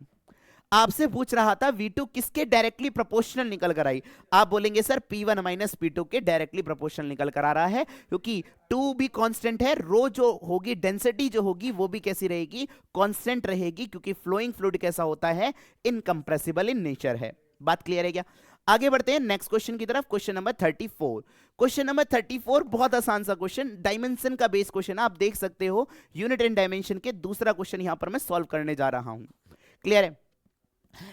आपसे पूछ रहा था V2 किसके डायरेक्टली प्रोपोर्शनल निकल कर आई, आप बोलेंगे सर P1 माइनस P2 के डायरेक्टली प्रोपोर्शनल निकल कर आ रहा है, क्योंकि 2 भी कांस्टेंट है, रो जो होगी, डेंसिटी जो होगी वो भी कैसी रहेगी, कांस्टेंट रहेगी, क्योंकि फ्लोइंग फ्लूइड कैसा होता है, इनकंप्रेसिबल इन नेचर है। बात क्लियर है क्या? आगे बढ़ते हैं नेक्स्ट क्वेश्चन की तरफ, क्वेश्चन नंबर 34। क्वेश्चन नंबर 34 बहुत आसान सा क्वेश्चन, डायमेंशन का बेस क्वेश्चन, आप देख सकते हो यूनिट एंड डायमेंशन के दूसरा क्वेश्चन यहां पर मैं सॉल्व करने जा रहा हूं। क्लियर है?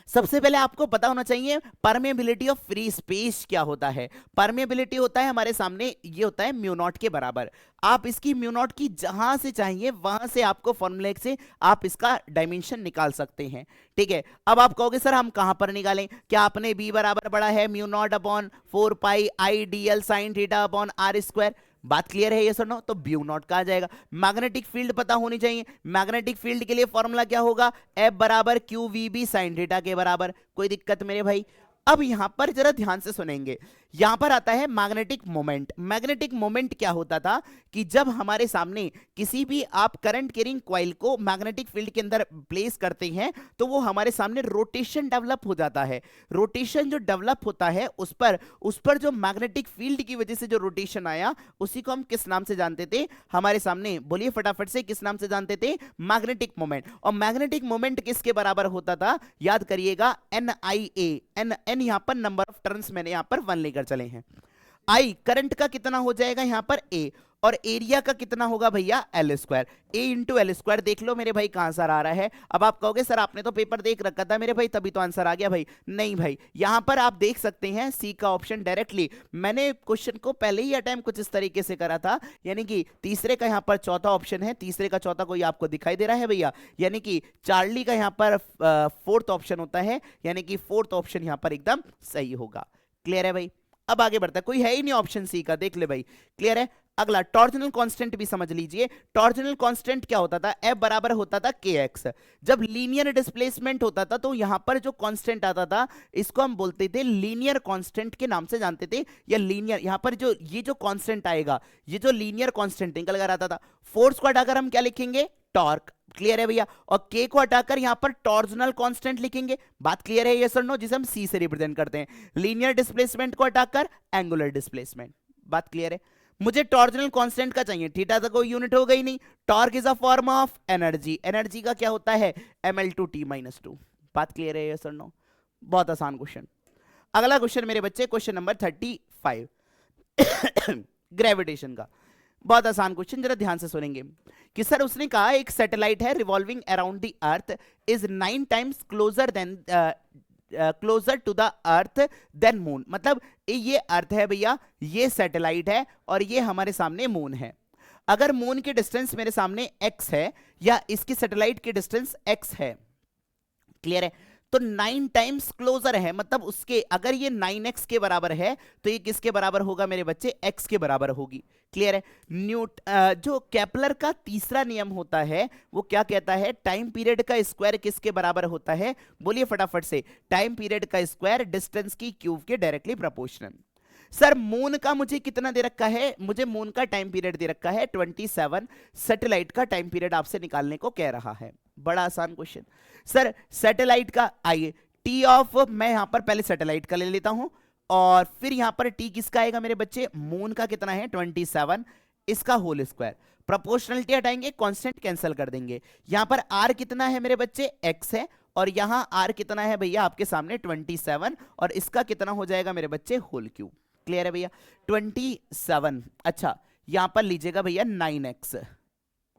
सबसे पहले आपको पता होना चाहिए परमेबिलिटी ऑफ फ्री स्पेस क्या होता है। परमेबिलिटी होता है हमारे सामने, ये होता है म्यू नॉट के बराबर। आप इसकी म्यू नॉट की जहां से चाहिए वहां से आपको फॉर्मूले से आप इसका डायमेंशन निकाल सकते हैं। ठीक है, अब आप कहोगे सर हम कहां पर निकालें, क्या आपने बी बराबर पढ़ा है mu naught upon 4 pi I d l sine theta upon r square? बात क्लियर है ये सर? नो, तो ब्यू नॉट का आ जाएगा। मैग्नेटिक फील्ड पता होनी चाहिए, मैग्नेटिक फील्ड के लिए फॉर्मूला क्या होगा, एफ बराबर q v B sine theta के बराबर। कोई दिक्कत मेरे भाई? अब यहां पर जरा ध्यान से सुनेंगे, यहां पर आता है मैग्नेटिक मोमेंट। मैग्नेटिक मोमेंट क्या होता था कि जब हमारे सामने किसी भी आप करंट कैरिंग कॉइल को मैग्नेटिक फील्ड के अंदर प्लेस करते हैं तो वो हमारे सामने रोटेशन डेवलप हो जाता है। रोटेशन जो डेवलप होता है उस पर जो मैग्नेटिक फील्ड की वजह से जो रोटेशन आया उसी को हम किस नाम से जानते थे, हमारे सामने बोलिए फटाफट से, किस नाम से जानते थे, मैग्नेटिक मोमेंट। और मैग्नेटिक मोमेंट किसके बराबर होता था, याद करिएगा, NIA। एन यहां पर नंबर ऑफ टर्न्स मैंने यहां पर 1 लेकर चले हैं। आई करंट का कितना हो जाएगा यहां पर A, और एरिया का कितना होगा भैया L square. A into L square, देख लो मेरे भाई कहां आंसर आ रहा है। अब आप कहोगे सर आपने तो पेपर देख रखा था मेरे भाई तभी तो आंसर आ गया भाई। नहीं भाई, यहां पर आप देख सकते हैं C का ऑप्शन डायरेक्टली, मैंने क्वेश्चन को पहले ही अटेम्प्ट कुछ इस तरीके से करा था, यानी कि तीसरे का यहां पर चौथा ऑप्शन है, तीसरे का चौथा कोई आपको दिखाई दे रहा है भैया, यानी कि चार्ली का यहां पर फोर्थ ऑप्शन होता है, यानी कि फोर्थ ऑप्शन यहां पर एकदम सही होगा। क्लियर है भाई? अब आगे बढ़ता है, कोई है ही नहीं ऑप्शन सी का, देख ले भाई। क्लियर है? अगला टॉर्जनल कांस्टेंट भी समझ लीजिए। टॉर्जनल कांस्टेंट क्या होता था, F बराबर होता था kx। जब लीनियर डिस्प्लेसमेंट होता था तो यहां पर जो कांस्टेंट आता था इसको हम बोलते थे लीनियर कांस्टेंट के नाम से जानते थे, या लीनियर, यहां पर जो ये जो कांस्टेंट आएगा, ये जो लीनियर कांस्टेंट निकल कर आता था, फोर्स को हटाकर हम क्या लिखेंगे, टॉर्क। क्लियर है भैया? और k को हटाकर यहां पर टॉर्जनल कांस्टेंट लिखेंगे। बात क्लियर है यस और नो, जिसे हम c से रिप्रेजेंट करते हैं। लीनियर डिस्प्लेसमेंट को हटाकर एंगुलर डिस्प्लेसमेंट। बात क्लियर है? मुझे टॉर्जनल कांस्टेंट का चाहिए, थीटा तो कोई यूनिट होगा ही नहीं। Torque is a form of energy, energy का क्या होता है, ml/t-2। बात क्लियर है यस और नो? बहुत आसान क्वेश्चन। अगला क्वेश्चन मेरे बच्चे, क्वेश्चन नंबर 35 ग्रेविटेशन का। बहुत आसान क्वेश्चन, जरा ध्यान से सुनेंगे कि सर उसने कहा एक सैटेलाइट है revolving around the earth is 9 times closer than closer to the earth than moon. मतलब ये अर्थ है भैया, ये सैटेलाइट है और ये हमारे सामने मून है। अगर मून की डिस्टेंस मेरे सामने x है या इसकी सैटेलाइट की डिस्टेंस x है, क्लियर है, तो 9 टाइम्स क्लोजर है, मतलब उसके अगर ये 9x के बराबर है तो ये किसके बराबर होगा मेरे बच्चे, x के बराबर होगी। क्लियर है? जो केपलर का तीसरा नियम होता है वो क्या कहता है, टाइम पीरियड का स्क्वायर किसके बराबर होता है, बोलिए फटाफट से, टाइम पीरियड का स्क्वायर डिस्टेंस की क्यूब के डायरेक्टली प्रोपोर्शनल। सर मून का मुझे कितना दे रखा है, मुझे मून का टाइम पीरियड दे रखा है 27, सैटेलाइट का टाइम पीरियड आपसे निकालने को कह रहा है। बड़ा आसान क्वेश्चन। सर सैटेलाइट का, आइए टी ऑफ, मैं यहां पर पहले सैटेलाइट का ले लेता हूं और फिर यहां पर टी किसका आएगा मेरे बच्चे, मून का कितना है 27, इसका होल स्क्वायर। प्रोपोर्शनलिटी हटाएंगे, कांस्टेंट कैंसिल कर देंगे। यहां पर आर कितना है मेरे बच्चे, एक्स है, और यहां आर कितना है भैया आपके सामने 27, और इसका कितना हो जाएगा मेरे बच्चे, होल क्यूब। क्लियर है भैया? 27, अच्छा यहां पर लीजिएगा भैया 9x।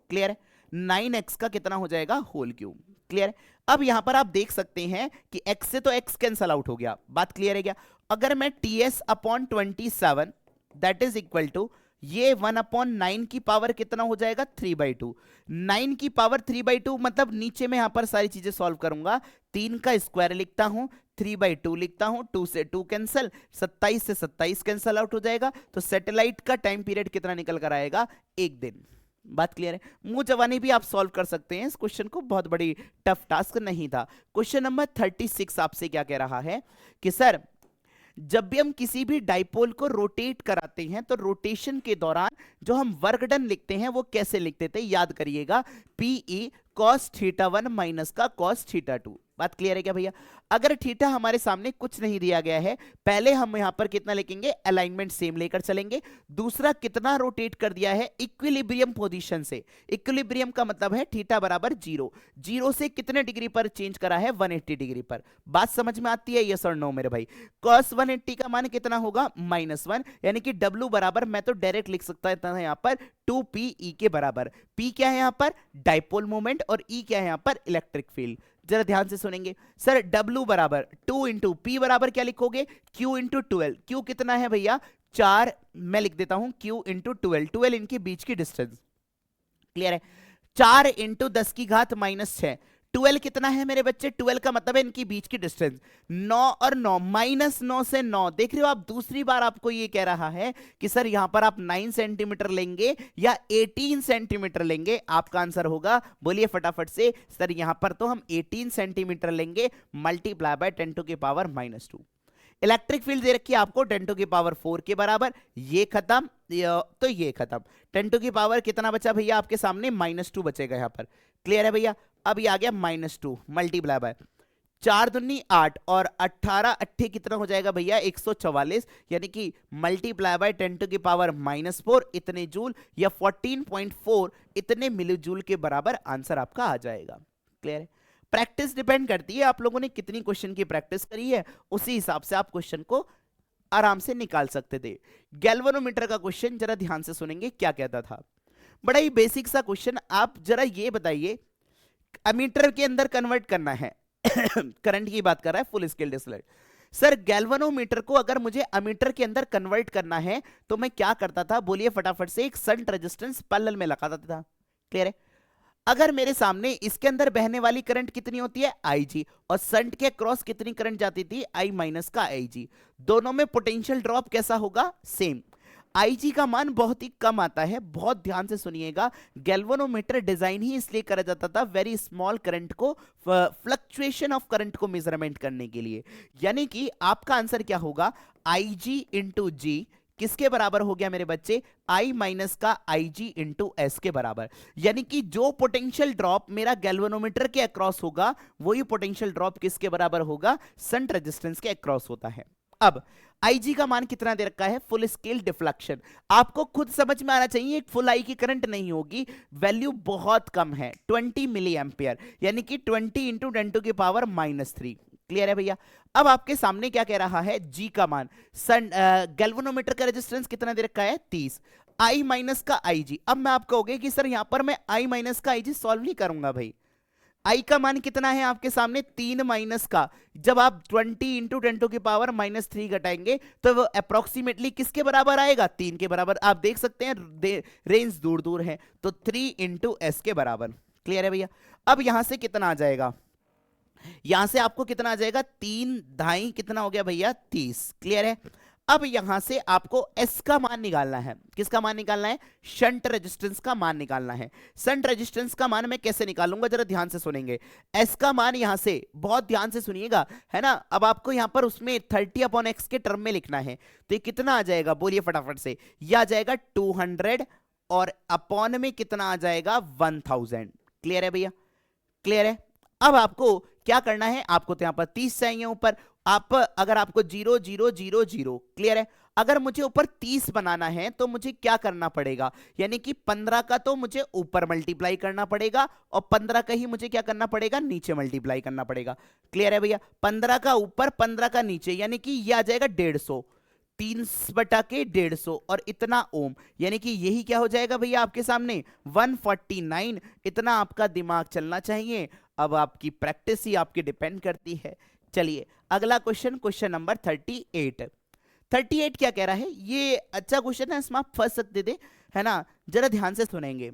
क्लियर है? 9x का कितना हो जाएगा, होल क्यूब। क्लियर है? अब यहां पर आप देख सकते हैं कि x से तो x कैंसल आउट हो गया। बात क्लियर है क्या? अगर मैं ts/27 that is equal to ये 1/9 की पावर कितना हो जाएगा, 3/2। 9 की पावर 3/2 मतलब नीचे में यहां पर सारी चीजें सॉल्व करूंगा, 3 का स्क्वायर लिखता हूं, 3/2 लिखता हूं, 2 से 2 कैंसल, 27 से 27 कैंसल आउट हो जाएगा, तो सैटेलाइट का टाइम पीरियड कितना निकल कर आएगा, 1 दिन। बात क्लियर है? मुंह जवानी भी आप सॉल्व कर सकते हैं इस क्वेश्चन को, बहुत बड़ी टफ टास्क नहीं था। क्वेश्चन नंबर 36 आपसे क्या कह रहा है कि सर जब भी हम किसी भी डाइपोल को रोटेट कराते हैं तो रोटेशन के दौरान जो हम वर्क डन लिखते हैं वो कैसे लिखते थे, याद करिएगा, PE cos θ1 माइनस का cos θ2। बात क्लियर है क्या भैया? अगर थीटा हमारे सामने कुछ नहीं दिया गया है, पहले हम यहां पर कितना लिखेंगे, अलाइनमेंट सेम लेकर चलेंगे। दूसरा, कितना रोटेट कर दिया है, इक्विलिब्रियम पोजीशन से। इक्विलिब्रियम का मतलब है थीटा बराबर 0, 0 से कितने डिग्री पर चेंज करा है, 180 डिग्री पर। बात समझ में आती है, यस और नो मेरे भाई? cos 180 का मान कितना होगा, -1, यानी कि W बराबर, मैं तो डायरेक्ट लिख सकता था यहां पर 2PE के बराबर। P क्या है यहां पर, डाइपोल मोमेंट, और E क्या है यहां पर, इलेक्ट्रिक फील्ड। जरा ध्यान से सुनेंगे सर, W बराबर 2 इंटू P बराबर क्या लिखोगे, Q इंटू 12। Q कितना है भैया, 4, मैं लिख देता हूं Q इंटू 12, 12 इनके बीच की डिस्टेंस। क्लियर है? 4 इंटू 10 की घात -6, 12 कितना है मेरे बच्चे, 12 का मतलब है इनकी बीच की डिस्टेंस। 9 और 9, -9 से 9, देख रहे हो आप, दूसरी बार आपको ये कह रहा है कि सर यहां पर आप 9 सेंटीमीटर लेंगे या 18 सेंटीमीटर लेंगे। आपका आंसर होगा, बोलिए फटाफट से, सर यहां पर तो हम 18 सेंटीमीटर लेंगे, मल्टीप्लाई बाय 10 टू की पावर -2। इलेक्ट्रिक फील्ड दे रखी है आपको 10 टू की पावर 4 के बराबर, ये खत्म, तो ये खत्म। 10 टू की पावर कितना बचा भैया आपके सामने, -2 बचेगा यहां पर। क्लियर है भैया? अब ये आ गया -2 मल्टीप्लाई बाय 4 दूनी 8 और 18 अट्ठे कितना हो जाएगा भैया, 144, यानी कि मल्टीप्लाई बाय 10 टू की पावर -4 इतने जूल या 14.4 इतने मिली जूल के बराबर आंसर आपका आ जाएगा। क्लियर है? प्रैक्टिस डिपेंड करती है आप लोगों ने कितनी क्वेश्चन की प्रैक्टिस करी है, उसी हिसाब से आप क्वेश्चन को आराम से निकाल सकते थे। गैल्वेनोमीटर का क्वेश्चन जरा ध्यान से सुनेंगे क्या कहता था। बड़ा ही बेसिक सा क्वेश्चन, आप जरा ये बताइए, अमीटर के अंदर कन्वर्ट करना है करंट की बात कर रहा है, full scale display. Sir galvanometer को अगर मुझे अमीटर के अंदर कन्वर्ट करना है तो मैं क्या करता था, बोलिए फटाफट से, एक शंट रेजिस्टेंस पैरेलल में लगाता था। क्लियर है? अगर मेरे सामने इसके अंदर बहने वाली करंट कितनी होती है, IG, और शंट के क्रॉस कितनी करंट जाती थी, I माइनस का IG, दोनों में पोटेंशियल ड्रॉप कैसा होगा, सेम। IG का मान बहुत ही कम आता है, बहुत ध्यान से सुनिएगा। गैल्वेनोमीटर डिजाइन ही इसलिए करा जाता था वेरी स्मॉल करंट को, फ्लक्चुएशन ऑफ करंट को मेजरमेंट करने के लिए। यानी कि आपका आंसर क्या होगा, IG इंटू जी किसके बराबर हो गया मेरे बच्चे, I माइनस का IG इंटू एस के बराबर। यानी कि जो पोटेंशियल ड्रॉप मेरा गैल्वेनोमीटर के अक्रॉस होगा, वही पोटेंशियल ड्रॉप किसके बराबर होगा, शंट रेजिस्टेंस के अक्रॉस होता है। अब IG का मान कितना दे रखा है, फुल स्केल डिफ्लेक्शन, आपको खुद समझ में आना चाहिए, एक फुल आई की करंट नहीं होगी, वैल्यू बहुत कम है, 20 मिली एम्पियर, यानी कि 20 इंटू 10 टू की पावर -3। क्लियर है भैया? अब आपके सामने क्या कह रहा है, G का मान, गैल्वेनोमीटर का रेजिस्टेंस कितना दे रखा है, 30, I माइनस का IG। अब मैं आप कहोगे कि सर यहां पर मैं I माइनस का IG सॉल्व नहीं करूंगा भाई, I का मान कितना है आपके सामने, 3 माइनस का, जब आप 20 इंटू 10 टू की पावर -3 घटाएंगे तो वो अप्रोक्सीमेटली किसके बराबर आएगा, 3 के बराबर। आप देख सकते हैं रेंज दूर दूर है, तो 3 इंटू एस के बराबर। क्लियर है भैया? अब यहां से कितना आ जाएगा, यहां से आपको कितना आ जाएगा, 3 ढाई कितना हो गया भैया, 30। क्लियर है? अब यहां से आपको S का मान निकालना है, किसका मान निकालना है, शंट रेजिस्टेंस का मान निकालना है। शंट रेजिस्टेंस का मान मैं कैसे निकालूंगा, जरा ध्यान से सुनेंगे। S का मान यहां से, बहुत ध्यान से सुनिएगा, है ना, अब आपको यहां पर उसमें 30/x के टर्म में लिखना है, तो ये कितना आ जाएगा, बोलिए फटाफट से, यह आ जाएगा 200 और अपॉन में कितना आ जाएगा, 1000। क्लियर है भैया? क्लियर है? अब आपको क्या करना है, आपको तो यहां पर 30 चाहिए ऊपर, आप अगर आपको 0 0 0 0, क्लियर है, अगर मुझे ऊपर 30 बनाना है तो मुझे क्या करना पड़ेगा, यानी कि 15 का तो मुझे ऊपर मल्टीप्लाई करना पड़ेगा और 15 का ही मुझे क्या करना पड़ेगा, नीचे मल्टीप्लाई करना पड़ेगा। क्लियर है भैया? 15 का ऊपर 15 का नीचे, यानी कि यह आ जाएगा 150, 3/150 और इतना ओम, यानी कि यही क्या हो जाएगा भैया आपके सामने, 149। इतना आपका दिमाग चलना चाहिए, अब आपकी प्रैक्टिस ही आपकी डिपेंड करती है। चलिए अगला क्वेश्चन, क्वेश्चन नंबर 38। 38 क्या कह रहा है, ये अच्छा क्वेश्चन है, इसमें आप फंस सकते थे, है ना, जरा ध्यान से सुनेंगे।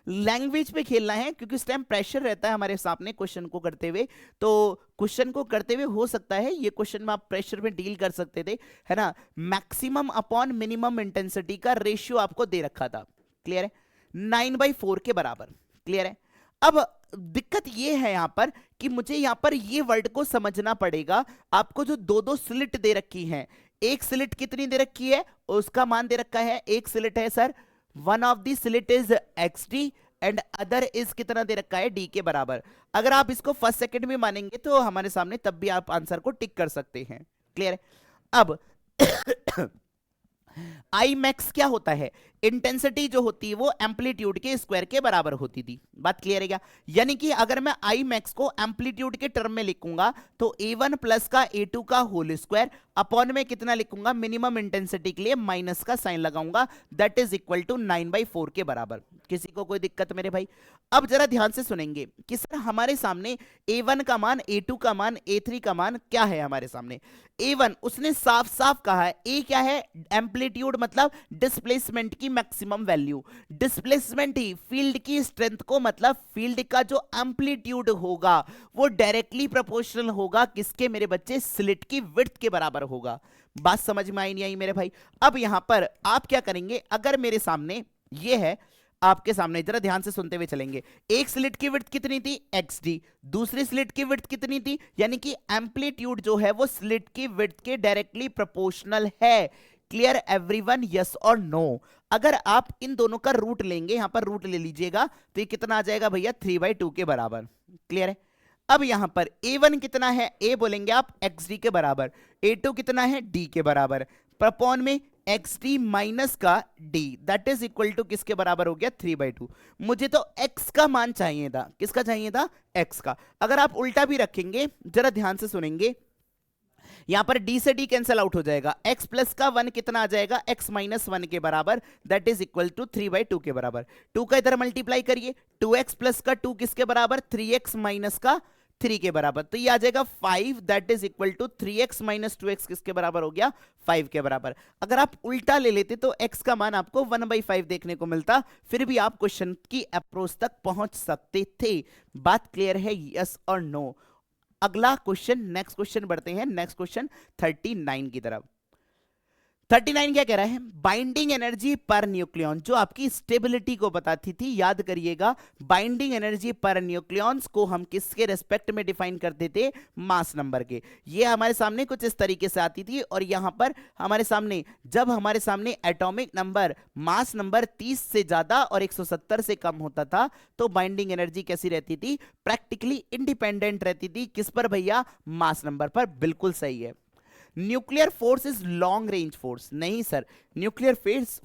लैंग्वेज पे खेलना है क्योंकि इस टाइम प्रेशर रहता है हमारे सामने क्वेश्चन को करते हुए, तो क्वेश्चन को करते हुए हो सकता है ये क्वेश्चन में आप प्रेशर में डील कर सकते थे, है ना। मैक्सिमम अपॉन मिनिमम इंटेंसिटी का रेशियो आपको दे रखा था। क्लियर है? 9/4 के बराबर। क्लियर है? अब दिक्कत ये है यहां पर कि मुझे यहां पर ये वर्ड को समझना पड़ेगा। आपको जो दो स्लिट दे रखी हैं, एक स्लिट कितनी दे रखी है, उसका मान दे रखा है, एक स्लिट है sir, one of the slit is XD and other is कितना दे रखा है, डी के बराबर। अगर आप इसको फर्स्ट सेकंड में मानेंगे तो हमारे सामने तब भी आप आंसर को टिक कर सकते हैं। क्लियर है? अब आई मैक्स क्या होता है, इंटेंसिटी जो होती है वो एम्पलीट्यूड के स्क्वायर के बराबर होती थी। बात क्लियर है क्या? यानी कि अगर मैं आई मैक्स को एम्पलीट्यूड के टर्म में लिखूंगा तो a1 प्लस का a2 का होल स्क्वायर अपॉन में कितना लिखूंगा, मिनिमम इंटेंसिटी के लिए माइनस का साइन लगाऊंगा, दैट इज इक्वल टू 9/4 के बराबर। किसी को कोई दिक्कत मेरे भाई? अब जरा ध्यान से सुनेंगे कि सर हमारे सामने a1 का मान, a2 का मान, a3 का मान क्या है हमारे सामने। a1 उसने साफ साफ कहा है, a क्या है, एम्पलीट्यूड मतलब डिस्प्लेसमेंट की मैक्सिमम वैल्यू। डिस्प्लेसमेंट ही फील्ड की स्ट्रेंथ को, मतलब फील्ड का जो एम्पलीट्यूड होगा वो डायरेक्टली प्रोपोर्शनल होगा किसके मेरे बच्चे, स्लिट की विड्थ के बराबर होगा। बात समझ में आई नहीं आई मेरे भाई? अब यहां पर आप क्या करेंगे, अगर मेरे सामने ये है, आपके सामने जरा ध्यान से सुनते हुए चलेंगे, एक स्लिट की विड्थ कितनी थी, xd, दूसरी स्लिट की विड्थ कितनी थी, यानी कि एम्पलीट्यूड जो है वो स्लिट की विड्थ के डायरेक्टली प्रोपोर्शनल है। क्लियर एवरीवन, यस और नो? अगर आप इन दोनों का रूट लेंगे, यहां पर रूट ले लीजिएगा तो ये कितना आ जाएगा भैया, 3/2 के बराबर। क्लियर है? अब यहां पर a1 कितना है, a बोलेंगे आप xd के बराबर, a2 कितना है, d के बराबर, अपॉन में xd माइनस का d, that is equal to किसके बराबर हो गया, 3/2। मुझे तो x का मान चाहिए था, किसका चाहिए था, x का। अगर आप उल्टा भी रखेंगे, जरा ध्यान से सुनेंगे, यहां पर d से d कैंसिल आउट हो जाएगा, x प्लस का 1 कितना आ जाएगा, x माइनस 1 के बराबर, दैट इज इक्वल टू 3/2 के बराबर। 2 का इधर मल्टीप्लाई करिए, 2x प्लस का 2 किसके बराबर, 3x माइनस का 3 के बराबर, तो ये आ जाएगा 5, that is equal to 3x माइनस 2x किसके बराबर हो गया, 5 के बराबर। अगर आप उल्टा ले लेते तो x का मान आपको 1/5 देखने को मिलता, फिर भी आप क्वेश्चन की अप्रोच तक पहुंच सकते थे। बात क्लियर है, यस और नो? अगला क्वेश्चन, नेक्स्ट क्वेश्चन बढ़ते हैं, नेक्स्ट क्वेश्चन 39 की तरफ। 39 क्या कह रहा है, बाइंडिंग एनर्जी पर न्यूक्लियन, जो आपकी स्टेबिलिटी को बताती थी, याद करिएगा, बाइंडिंग एनर्जी पर न्यूक्लियंस को हम किसके रेस्पेक्ट में डिफाइन करते थे, मास नंबर के। ये हमारे सामने कुछ इस तरीके से आती थी, और यहां पर हमारे सामने जब हमारे सामने एटॉमिक नंबर, मास नंबर 30 से ज्यादा और 170 से कम होता था तो बाइंडिंग एनर्जी कैसी रहती थी, प्रैक्टिकली इंडिपेंडेंट रहती थी, किस पर भैया, मास नंबर पर। बिल्कुल सही है। Nuclear force is long range force, नहीं sir, nuclear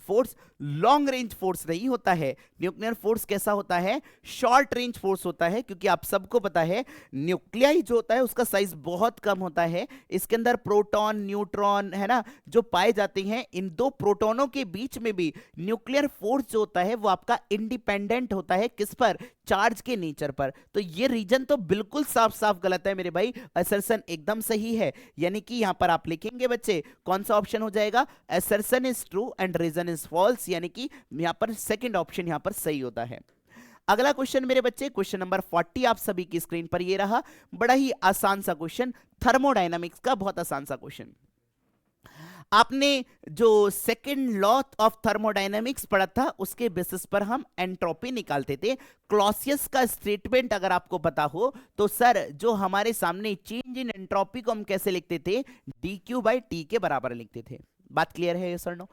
force long range force नहीं होता है। न्यूक्लियर फोर्स कैसा होता है, शॉर्ट रेंज फोर्स होता है, क्योंकि आप सबको पता है न्यूक्लियाई जो होता है उसका साइज बहुत कम होता है, इसके अंदर प्रोटॉन न्यूट्रॉन है ना जो पाए जाते हैं, इन दो प्रोटॉनों के बीच में भी न्यूक्लियर फोर्स जो होता है वो आपका इंडिपेंडेंट होता है, किस पर, चार्ज के नेचर पर। तो ये रीजन तो बिल्कुल साफ साफ गलत है मेरे भाई, असर्शन एकदम सही है। यानी कि यहां पर आप लिखेंगे बच्चे, कौन सा ऑप्शन हो जाएगा, assertion is true and reason is false, यानी कि यहां पर सेकंड ऑप्शन यहां पर सही होता है। अगला क्वेश्चन मेरे बच्चे, क्वेश्चन नंबर 40 आप सभी की स्क्रीन पर ये रहा, बड़ा ही आसान सा क्वेश्चन, थर्मोडायनामिक्स का बहुत आसान सा क्वेश्चन। आपने जो सेकंड लॉ ऑफ थर्मोडायनामिक्स पढ़ा था उसके बेसिस पर हम एंट्रोपी निकालते थे। क्लॉसियस का स्टेटमेंट अगर आपको पता हो तो सर जो हमारे सामने चेंज इन एंट्रोपी को हम कैसे लिखते थे, dQ/T के बराबर लिखते थे। बात क्लियर है सर नो?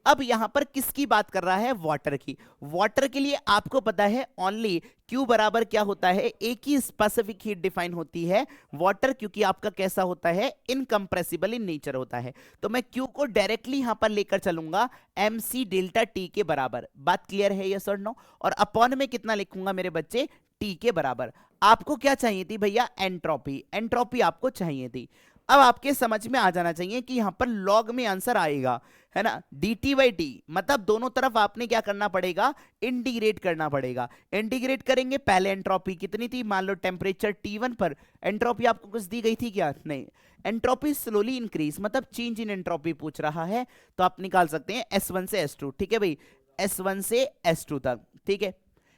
अब यहां पर किसकी बात कर रहा है, वाटर की। वाटर के लिए आपको पता है ओनली Q बराबर क्या होता है, एक ही स्पेसिफिक हीट डिफाइन होती है वाटर, क्योंकि आपका कैसा होता है, इनकंप्रेसिबल इन नेचर होता है। तो मैं Q को डायरेक्टली यहां पर लेकर चलूंगा mc डेल्टा T के बराबर। बात क्लियर है यस और नो? और अपॉन में कितना लिखूंगा मेरे बच्चे, T के बराबर। आपको क्या चाहिए थी भैया, एंट्रोपी, एंट्रोपी आपको चाहिए थी। अब आपके समझ में आ जाना चाहिए कि यहां पर लॉग में आंसर आएगा, है ना, dt/t, मतलब दोनों तरफ आपने क्या करना पड़ेगा, इंटीग्रेट करना पड़ेगा। इंटीग्रेट करेंगे, पहले एंट्रोपी कितनी थी, मान लो टेम्परेचर T1 पर एंट्रोपी आपको कुछ दी गई थी क्या, नहीं, एंट्रोपी स्लोली इंक्रीज, मतलब चेंज इन एंट्रोपी पूछ रहा है, तो आप निकाल सकते हैं S1 से S2, ठीक है भाई, S1 से S2 तक, ठीक है।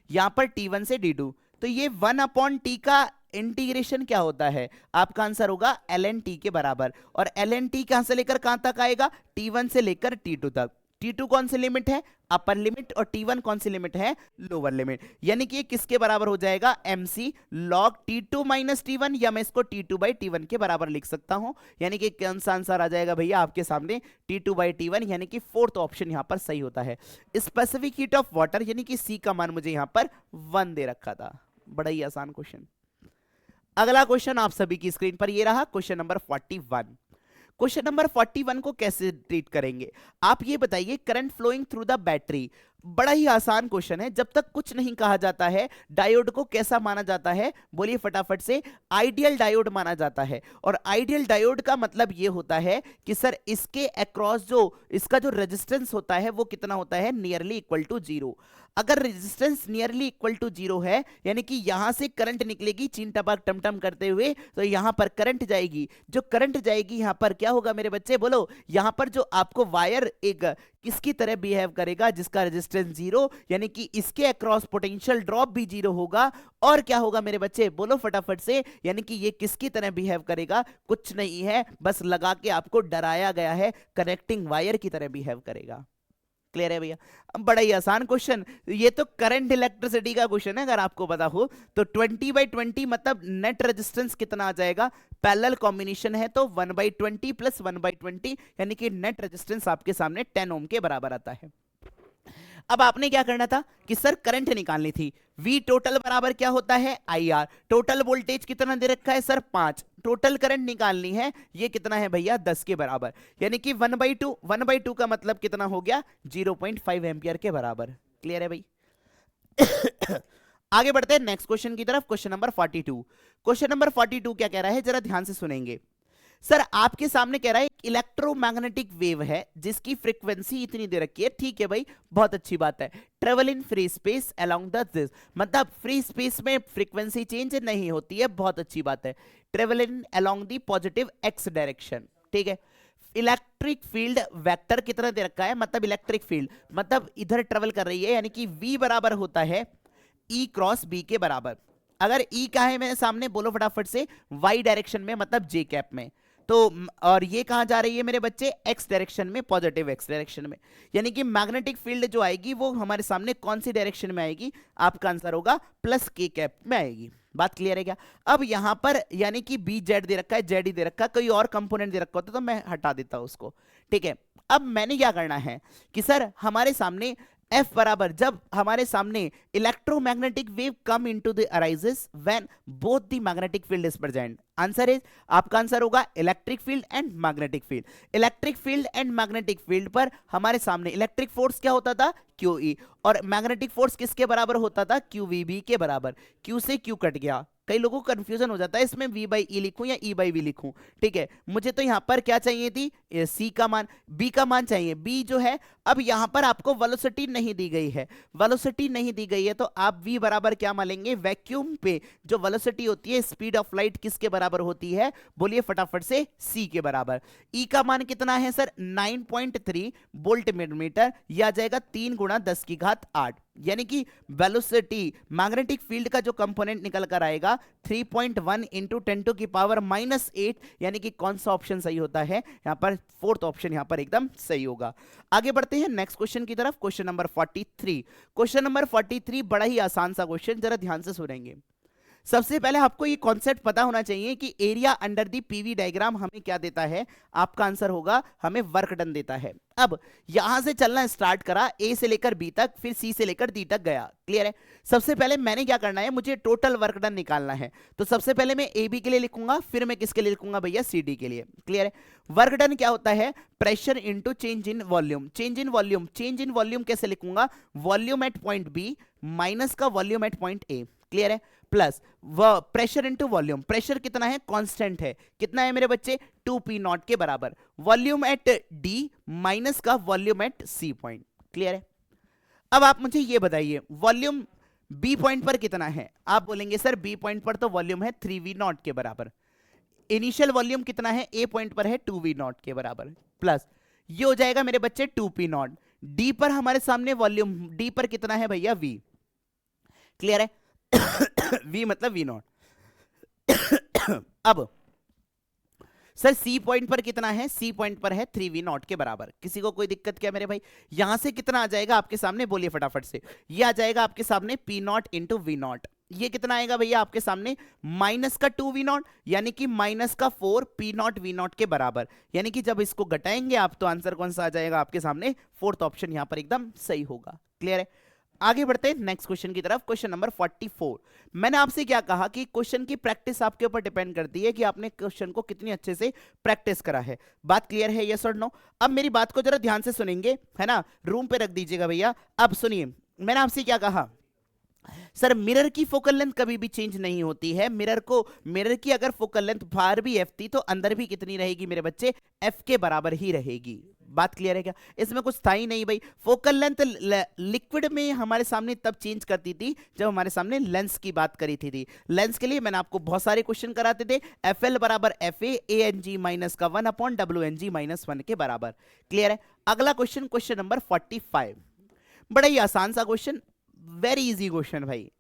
यहां पर T1 से D2, तो ये 1/T का इंटीग्रेशन क्या होता है, आपका आंसर होगा ln T के बराबर। और ln T कहां से लेकर कहां तक आएगा, T1 से लेकर T2 तक। T2 कौन सी लिमिट है, अपर लिमिट, और T1 कौन सी लिमिट है, लोअर लिमिट। यानी कि ये किसके बराबर हो जाएगा, MC log T2 minus T1, या मैं इसको T2/T1 के बराबर लिख सकता हूं। यानी कि कौन सा आंसर आ जाएगा भैया आपके सामने, T2/T1, यानी कि फोर्थ ऑप्शन यहां पर सही होता है। स्पेसिफिक हीट ऑफ वाटर, यानी कि C का मान मुझे यहां पर 1 दे रखा था। बड़ा ही आसान क्वेश्चन। अगला क्वेश्चन आप सभी की स्क्रीन पर ये रहा, क्वेश्चन नंबर 41। क्वेश्चन नंबर 41 को कैसे ट्रीट करेंगे, आप ये बताइए। Current flowing through the battery, बड़ा ही आसान क्वेश्चन है। जब तक कुछ नहीं कहा जाता है, डायोड को कैसा माना जाता है, बोलिए फटाफट से, आइडियल डायोड माना जाता है। और आइडियल डायोड का मतलब ये होता है कि सर इसके अक्रॉस जो इसका जो रेजिस्टेंस होता है वो कितना होता है, नियरली इक्वल टू 0। अगर रेजिस्टेंस नियरली इक्वल टू 0 है, यानी कि यहां से करंट निकलेगी चीन टपाक टमटम करते हुए, तो यहां पर करंट जाएगी। जो करंट जाएगी यहां पर क्या होगा मेरे बच्चे, बोलो। यहां पर जो आपको वायर एक किसकी तरह बिहेव करेगा, जिसका रेजिस्टेंस 0, यानी कि इसके अक्रॉस पोटेंशियल ड्रॉप भी 0 होगा। और क्या होगा मेरे बच्चे, बोलो फटाफट से, यानी कि ये किसकी तरह बिहेव करेगा, कुछ नहीं है, बस लगा के आपको डराया गया है, कनेक्टिंग वायर की तरह बिहेव करेगा। क्लियर है भैया। बड़ा ही आसान क्वेश्चन, ये तो करंट इलेक्ट्रिसिटी का क्वेश्चन है, अगर आपको पता हो तो। 20/20 मतलब नेट रेजिस्टेंस कितना आ जाएगा, पैरेलल कॉम्बिनेशन है तो 1/20 प्लस 1/20, यानी कि नेट रेजिस्टेंस आपके सामने 10 ओम के बराबर आता है। अब आपने क्या करना था कि सर करंट निकालनी थी। V टोटल बराबर क्या होता है, IR। टोटल वोल्टेज कितना दे रखा है सर, 5। टोटल करंट निकालनी है, ये कितना है भैया, 10 के बराबर। यानी कि 1/2 का मतलब कितना हो गया, 0.5 एम्पियर के बराबर। क्लियर है भाई। आगे बढ़ते हैं नेक्स्ट क्वेश्चन की तरफ, क्वेश्चन नंबर 42। क्वेश्चन नंबर 42 क्या कह रहा है, जरा ध्यान से सुनेंगे। सर आपके सामने कह रहा है इलेक्ट्रोमैग्नेटिक वेव है जिसकी फ्रीक्वेंसी इतनी दे रखी है। ठीक है भाई, बहुत अच्छी बात है। Travel in free space along the this, मतलब फ्री स्पेस में फ्रीक्वेंसी चेंज नहीं होती है, बहुत अच्छी बात है। Travel in along the positive x direction, ठीक है। इलेक्ट्रिक फील्ड वेक्टर कितना दे रखा है, मतलब इलेक्ट्रिक फील्ड मतलब इधर ट्रेवल कर रही है, यानी कि V बराबर होता है E क्रॉस B के बराबर। अगर E का है मेरे सामने, बोलो फटाफट से, Y डायरेक्शन में, मतलब J कैप में। तो और ये कहां जा रही है मेरे बच्चे, एक्स डायरेक्शन में, पॉजिटिव एक्स डायरेक्शन में। यानी कि मैग्नेटिक फील्ड जो आएगी वो हमारे सामने कौन सी डायरेक्शन में आएगी, आपका आंसर होगा प्लस के कैप में आएगी। बात क्लियर है क्या। अब यहां पर यानी कि बी जेड दे रखा है, जेड ही दे रखा है, कोई और कंपोनेंट दे रखा होता तो मैं हटा देता हूं उसको, ठीक है। अब मैंने क्या करना है कि सर हमारे सामने F बराबर, जब हमारे सामने electromagnetic wave come into the arises when both the magnetic field is present. Answer is, आपका आंसर होगा electric field and magnetic field. Electric field and magnetic field पर हमारे सामने इलेक्ट्रिक फोर्स क्या होता था, QE, और मैग्नेटिक फोर्स किसके बराबर होता था, QVB के बराबर। Q से Q कट गया। कई लोगों को कंफ्यूजन हो जाता है इसमें V/E लिखूं या E/V लिखूं, ठीक है। मुझे तो यहां पर क्या चाहिए थी, C का मान, B का मान चाहिए, B जो है। अब यहां पर आपको वेलोसिटी नहीं दी गई है, वेलोसिटी नहीं दी गई है, तो आप V बराबर क्या मानेंगे, वैक्यूम पे जो वेलोसिटी होती है, स्पीड ऑफ लाइट किसके बराबर होती है, बोलिए फटाफट से, C के बराबर। E का मान कितना है सर, 9.3 वोल्ट मीटर, यह आ जाएगा 3 × 10⁸, यानी कि वेलोसिटी मैग्नेटिक फील्ड का जो कंपोनेंट निकल कर आएगा 3.1 × 10⁻⁻8, यानी कि कौन सा ऑप्शन सही होता है यहां पर, फोर्थ ऑप्शन यहां पर एकदम सही होगा। आगे बढ़ते हैं नेक्स्ट क्वेश्चन की तरफ, क्वेश्चन नंबर 43। क्वेश्चन नंबर 43 बड़ा ही आसान सा क्वेश्चन, जरा ध्यान से सुनेंगे। सबसे पहले आपको ये कॉन्सेप्ट पता होना चाहिए कि area under the PV diagram हमें क्या देता है, आपका आंसर होगा हमें वर्क डन देता है। अब यहां से चलना स्टार्ट करा, ए से लेकर बी तक, फिर सी से लेकर डी तक गया। क्लियर है। सबसे पहले मैंने क्या करना है, मुझे टोटल वर्क डन निकालना है। तो सबसे पहले मैं ए बी के लिए लिखूंगा, फिर मैं किसके लिए लिखूंगा भैया, सी डी के लिए। क्लियर है। वर्क डन क्या होता है, pressure into change in volume. Change in volume, change in volume कैसे लिखूंगा, volume at point B minus का volume at point A. Clear है। Plus pressure into volume, pressure कितना है, कांस्टेंट है, कितना है मेरे बच्चे, 2p0 के बराबर। वॉल्यूम एट डी माइनस का volume at C point. Clear है। अब आप मुझे ये बताइए, वॉल्यूम बी पॉइंट पर कितना है, आप बोलेंगे सर बी पॉइंट पर तो वॉल्यूम है 3v0 के बराबर। इनिशियल वॉल्यूम कितना है, ए पॉइंट पर है 2v0 के बराबर, प्लस ये हो जाएगा मेरे बच्चे 2p0। डी पर हमारे सामने वॉल्यूम, डी पर कितना है भैया, v। क्लियर है। V मतलब V0। अब सर सी पॉइंट पर कितना है, सी पॉइंट पर है 3v0 के बराबर। किसी को कोई दिक्कत क्या मेरे भाई? यहां से कितना आ जाएगा आपके सामने, बोलिए फटाफट से। ये आ जाएगा आपके सामने P0 इंटू V0। ये कितना आएगा भैया आपके सामने, माइनस का 2v0 यानी कि माइनस का 4 P0 V0 के बराबर। यानी कि जब इसको घटाएंगे आप तो आंसर कौन सा आ जाएगा आपके सामने, फोर्थ ऑप्शन यहां पर एकदम सही होगा। क्लियर है? आगे बढ़ते हैं नेक्स्ट क्वेश्चन की तरफ। Question number 44। मैंने आपसे क्या कहा कि क्वेश्चन की प्रैक्टिस आपके ऊपर डिपेंड करती है कि आपने क्वेश्चन को कितनी अच्छे से प्रैक्टिस करा है। बात क्लियर है, यस और नो? अब मेरी बात को जरा ध्यान से सुनेंगे, है ना, रूम पे रख दीजिएगा भैया। अब सुनिए, मैंने आपसे क्या कहा, सर मिरर की फोकल लेंथ कभी भी चेंज नहीं होती है। मिरर की अगर फोकल लेंथ बाहर भी एफ थी तो अंदर भी कितनी रहेगी मेरे बच्चे, एफ के बराबर ही रहेगी। बात क्लियर है क्या? इसमें कुछ था ही नहीं भाई। फोकल लेंथ लिक्विड में हमारे सामने तब चेंज करती थी जब हमारे सामने लेंस की बात करी थी। लेंस के लिए मैंने आपको बहुत सारे क्वेश्चन कराते थे, एफ एल बराबर F A N G minus का 1 अपॉन डब्ल्यू एन जी माइनस 1 के बराबर। क्लियर है? अगला क्वेश्चन, क्वेश्चन नंबर 45। बड़ा ही आसान सा क्वेश्चन, वेरी इजी क्वेश्चन भाई।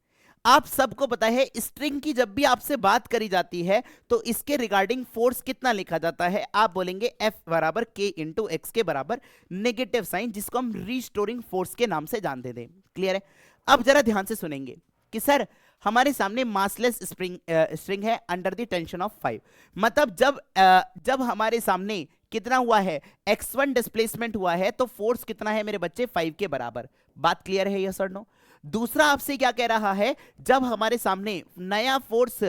आप सबको पता है स्ट्रिंग की जब भी आपसे बात करी जाती है तो इसके रिगार्डिंग फोर्स कितना लिखा जाता है, आप बोलेंगे F बराबर K इंटू एक्स के बराबर नेगेटिव साइन, जिसको हम रिस्टोरिंग फोर्स के नाम से जानते थे। क्लियर है? अब जरा ध्यान से सुनेंगे कि सर हमारे सामने मासलेस स्ट्रिंग है अंडर द टेंशन ऑफ 5। मतलब जब हमारे सामने कितना हुआ है, x1 डिस्प्लेसमेंट हुआ है तो फोर्स कितना है मेरे बच्चे, 5 के बराबर। बात क्लियर है, यस और नो? दूसरा आपसे क्या कह रहा है, जब हमारे सामने नया फोर्स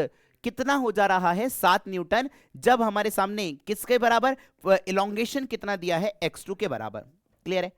कितना हो जा रहा है, 7 न्यूटन, जब हमारे सामने किसके बराबर, इलोंगेशन कितना दिया है, x2 के बराबर। क्लियर है?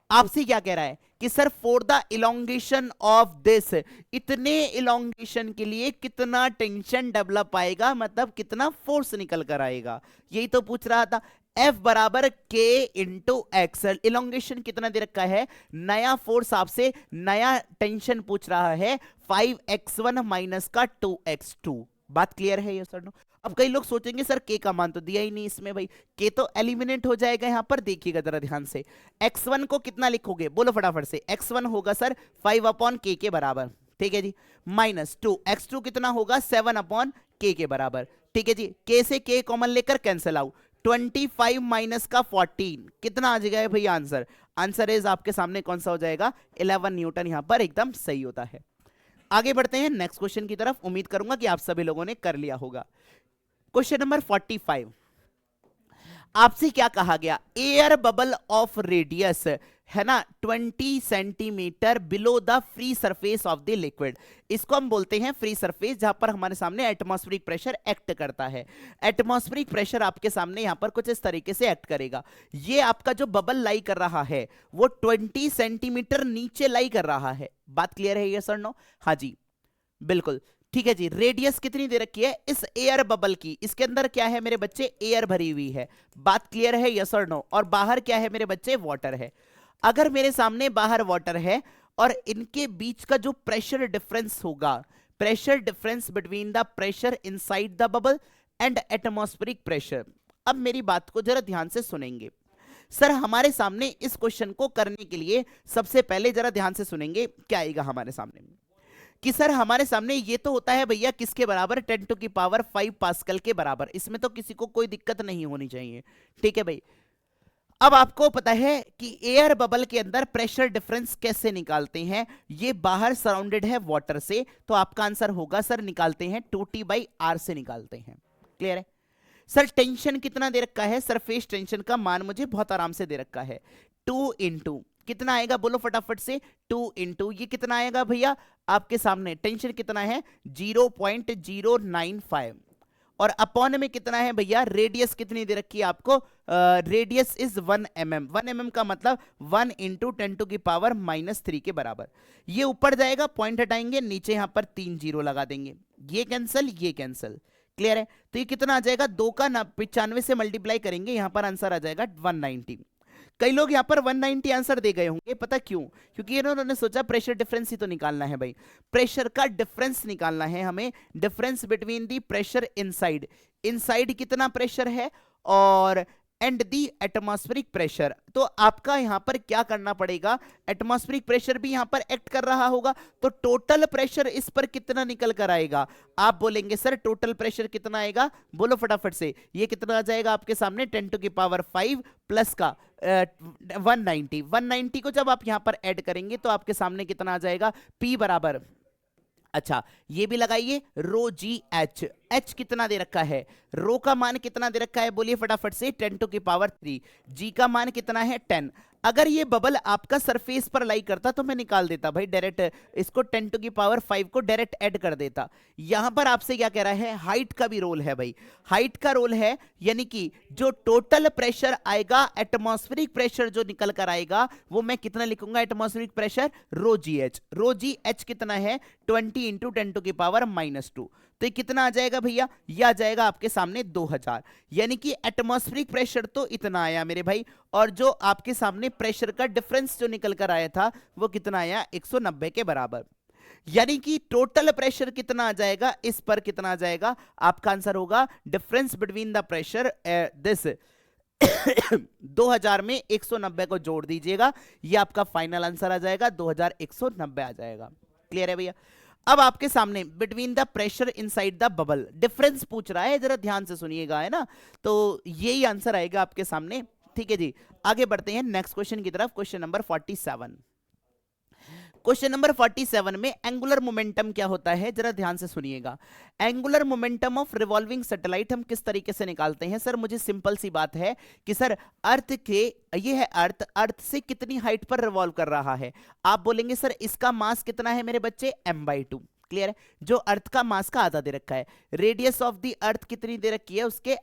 आपसे क्या कह रहा है कि sir for the elongation of this, इतने इलोंगेशन के लिए कितना टेंशन डेवलप आएगा, मतलब कितना फोर्स निकल कर आएगा, यही तो पूछ रहा था। F बराबर K इंटू एक्स, इलोंगेशन कितना दे रखा है, नया फोर्स आपसे नया टेंशन पूछ रहा है, 5x1 माइनस का 2x2। बात क्लियर है, यस और नो? अब कई लोग सोचेंगे सर K का मान तो दिया ही नहीं इसमें भाई, K तो एलिमिनेट हो जाएगा यहां पर। देखिएगा जरा ध्यान से, x1 को कितना लिखोगे, बोलो फटाफट से। x1 होगा सर 5 अपॉन K के बराबर, ठीक है जी, माइनस 2, x2 कितना होगा, 7 अपॉन K के बराबर, ठीक है जी। K से K कॉमन लेकर कैंसिल आउट, 25 माइनस का 14 कितना आ जाएगा भैया आंसर? आंसर इज आपके सामने कौन सा हो जाएगा, 11 न्यूटन यहां पर एकदम सही होता है। आगे बढ़ते हैं नेक्स्ट क्वेश्चन की तरफ। उम्मीद करूंगा कि आप सभी लोगों ने कर लिया होगा। क्वेश्चन नंबर 45, आपसे क्या कहा गया, एयर बबल ऑफ रेडियस, है ना, 20 centimetre below the free surface of the liquid. इसको हम बोलते हैं फ्री सरफेस, जहां पर हमारे सामने एटमॉस्फेरिक प्रेशर एक्ट करता है। एटमॉस्फेरिक प्रेशर आपके सामने यहां पर कुछ इस तरीके से एक्ट करेगा। ये आपका जो बबल लाई कर रहा है वो 20 सेंटीमीटर नीचे लाई कर रहा है। बात क्लियर है, यस और नो? हाँ जी बिल्कुल, ठीक है जी। रेडियस कितनी दे रखी है इस एयर बबल की, इसके अंदर क्या है मेरे बच्चे, एयर भरी हुई है। बात क्लियर है, यस और नो? और बाहर क्या है मेरे बच्चे, वाटर है। अगर मेरे सामने बाहर वाटर है और इनके बीच का जो प्रेशर डिफरेंस होगा, pressure difference between the pressure inside the bubble and atmospheric pressure. अब मेरी बात को जरा ध्यान से सुनेंगे। सर हमारे सामने इस क्वेश्चन को करने के लिए सबसे पहले जरा ध्यान से सुनेंगे, क्या आएगा हमारे सामने कि सर हमारे सामने ये तो होता है भैया किसके बराबर, 10 टू की पावर 5 पास्कल के बराबर। इसमें तो किसी को कोई दिक्कत नहीं होनी चाहिए, ठीक है भाई। अब आपको पता है कि एयर बबल के अंदर प्रेशर डिफरेंस कैसे निकालते हैं, ये बाहर सराउंडेड है वाटर से, तो आपका आंसर होगा सर निकालते हैं 2T/R से निकालते हैं। क्लियर है? सर टेंशन कितना दे रखा है, सरफेस टेंशन का मान मुझे बहुत आराम से दे रखा है, 2 इंटू कितना आएगा, बोलो फटाफट से, 2 इंटू ये कितना आएगा भैया आपके सामने, टेंशन कितना है 0.095, और अपॉन में कितना है भैया, रेडियस कितनी दे रखी है आपको, रेडियस इज 1 mm। 1 mm का मतलब 1 इंटू 10 टू की पावर -3 के बराबर। ये ऊपर जाएगा, पॉइंट हटाएंगे, नीचे यहां पर 3 जीरो लगा देंगे, ये कैंसल ये कैंसल। क्लियर है? तो ये कितना आ जाएगा, 2 का 95 से मल्टीप्लाई करेंगे, यहां पर आंसर आ जाएगा 190। कई लोग यहां पर 190 आंसर दे गए होंगे, पता क्यों? क्योंकि इन्होंने सोचा प्रेशर डिफरेंस ही तो निकालना है भाई, प्रेशर का डिफरेंस निकालना है हमें, difference between the pressure inside, inside कितना प्रेशर है और एंड दी एटमॉस्फेरिक प्रेशर। तो आपका यहां पर क्या करना पड़ेगा, एटमॉस्फेरिक प्रेशर भी यहां पर एक्ट कर रहा होगा, तो टोटल प्रेशर इस पर कितना निकल कर आएगा। आप बोलेंगे सर टोटल प्रेशर कितना आएगा, बोलो फटाफट से, ये कितना आ जाएगा आपके सामने 10⁵ प्लस का 190 को जब आप यहां पर ऐड करेंगे तो आपके सामने कितना आ जाएगा, P बराबर, अच्छा ये भी लगाइए रो जी एच, एच कितना दे रखा है, रो का मान कितना दे रखा है, बोलिए फटाफट से 10⁵, जी का मान कितना है 10। अगर ये बबल आपका सरफेस पर लाई करता तो मैं निकाल देता भाई डायरेक्ट, इसको 10⁵ को डायरेक्ट ऐड कर देता। यहां पर आपसे क्या कह रहा है, हाइट का भी रोल है भाई, हाइट का रोल है, यानी कि जो टोटल प्रेशर आएगा, एटमॉस्फेरिक प्रेशर जो निकल कर आएगा वो मैं कितना लिखूंगा, एटमॉस्फेरिक प्रेशर रो जी एच कितना है 20 × 10⁻²। तो ये कितना आ जाएगा भैया, ये आ जाएगा आपके सामने 2000, यानी कि एटमॉस्फेरिक प्रेशर तो इतना आया मेरे भाई, और जो आपके सामने प्रेशर का डिफरेंस जो निकल कर आया था वो कितना आया 190 के बराबर। यानी कि टोटल प्रेशर कितना आ जाएगा, इस पर कितना आ जाएगा, आपका आंसर होगा difference between the pressure this 2000 में 190 को जोड़ दीजिएगा, ये आपका फाइनल आंसर आ जाएगा 2190 आ जाएगा। क्लियर है भैया। अब आपके सामने between the pressure inside the bubble difference पूछ रहा है, जरा ध्यान से सुनिएगा, है ना, तो यही आंसर आएगा आपके सामने। ठीक है जी, आगे बढ़ते हैं नेक्स्ट क्वेश्चन की तरफ, क्वेश्चन नंबर 47। क्वेश्चन नंबर 47 में एंगुलर मोमेंटम क्या होता है, जरा ध्यान से सुनिएगा। Angular momentum of revolving satellite हम किस तरीके से निकालते हैं सर, मुझे सिंपल सी बात है कि सर अर्थ के, ये है अर्थ, अर्थ से कितनी हाइट पर रिवॉल्व कर रहा है, आप बोलेंगे सर इसका मास कितना है मेरे बच्चे m/2। क्लियर है, जो अर्थ का मास का आधा दे रखा है, रेडियस ऑफ द अर्थ कितनी दे रखी है, उसके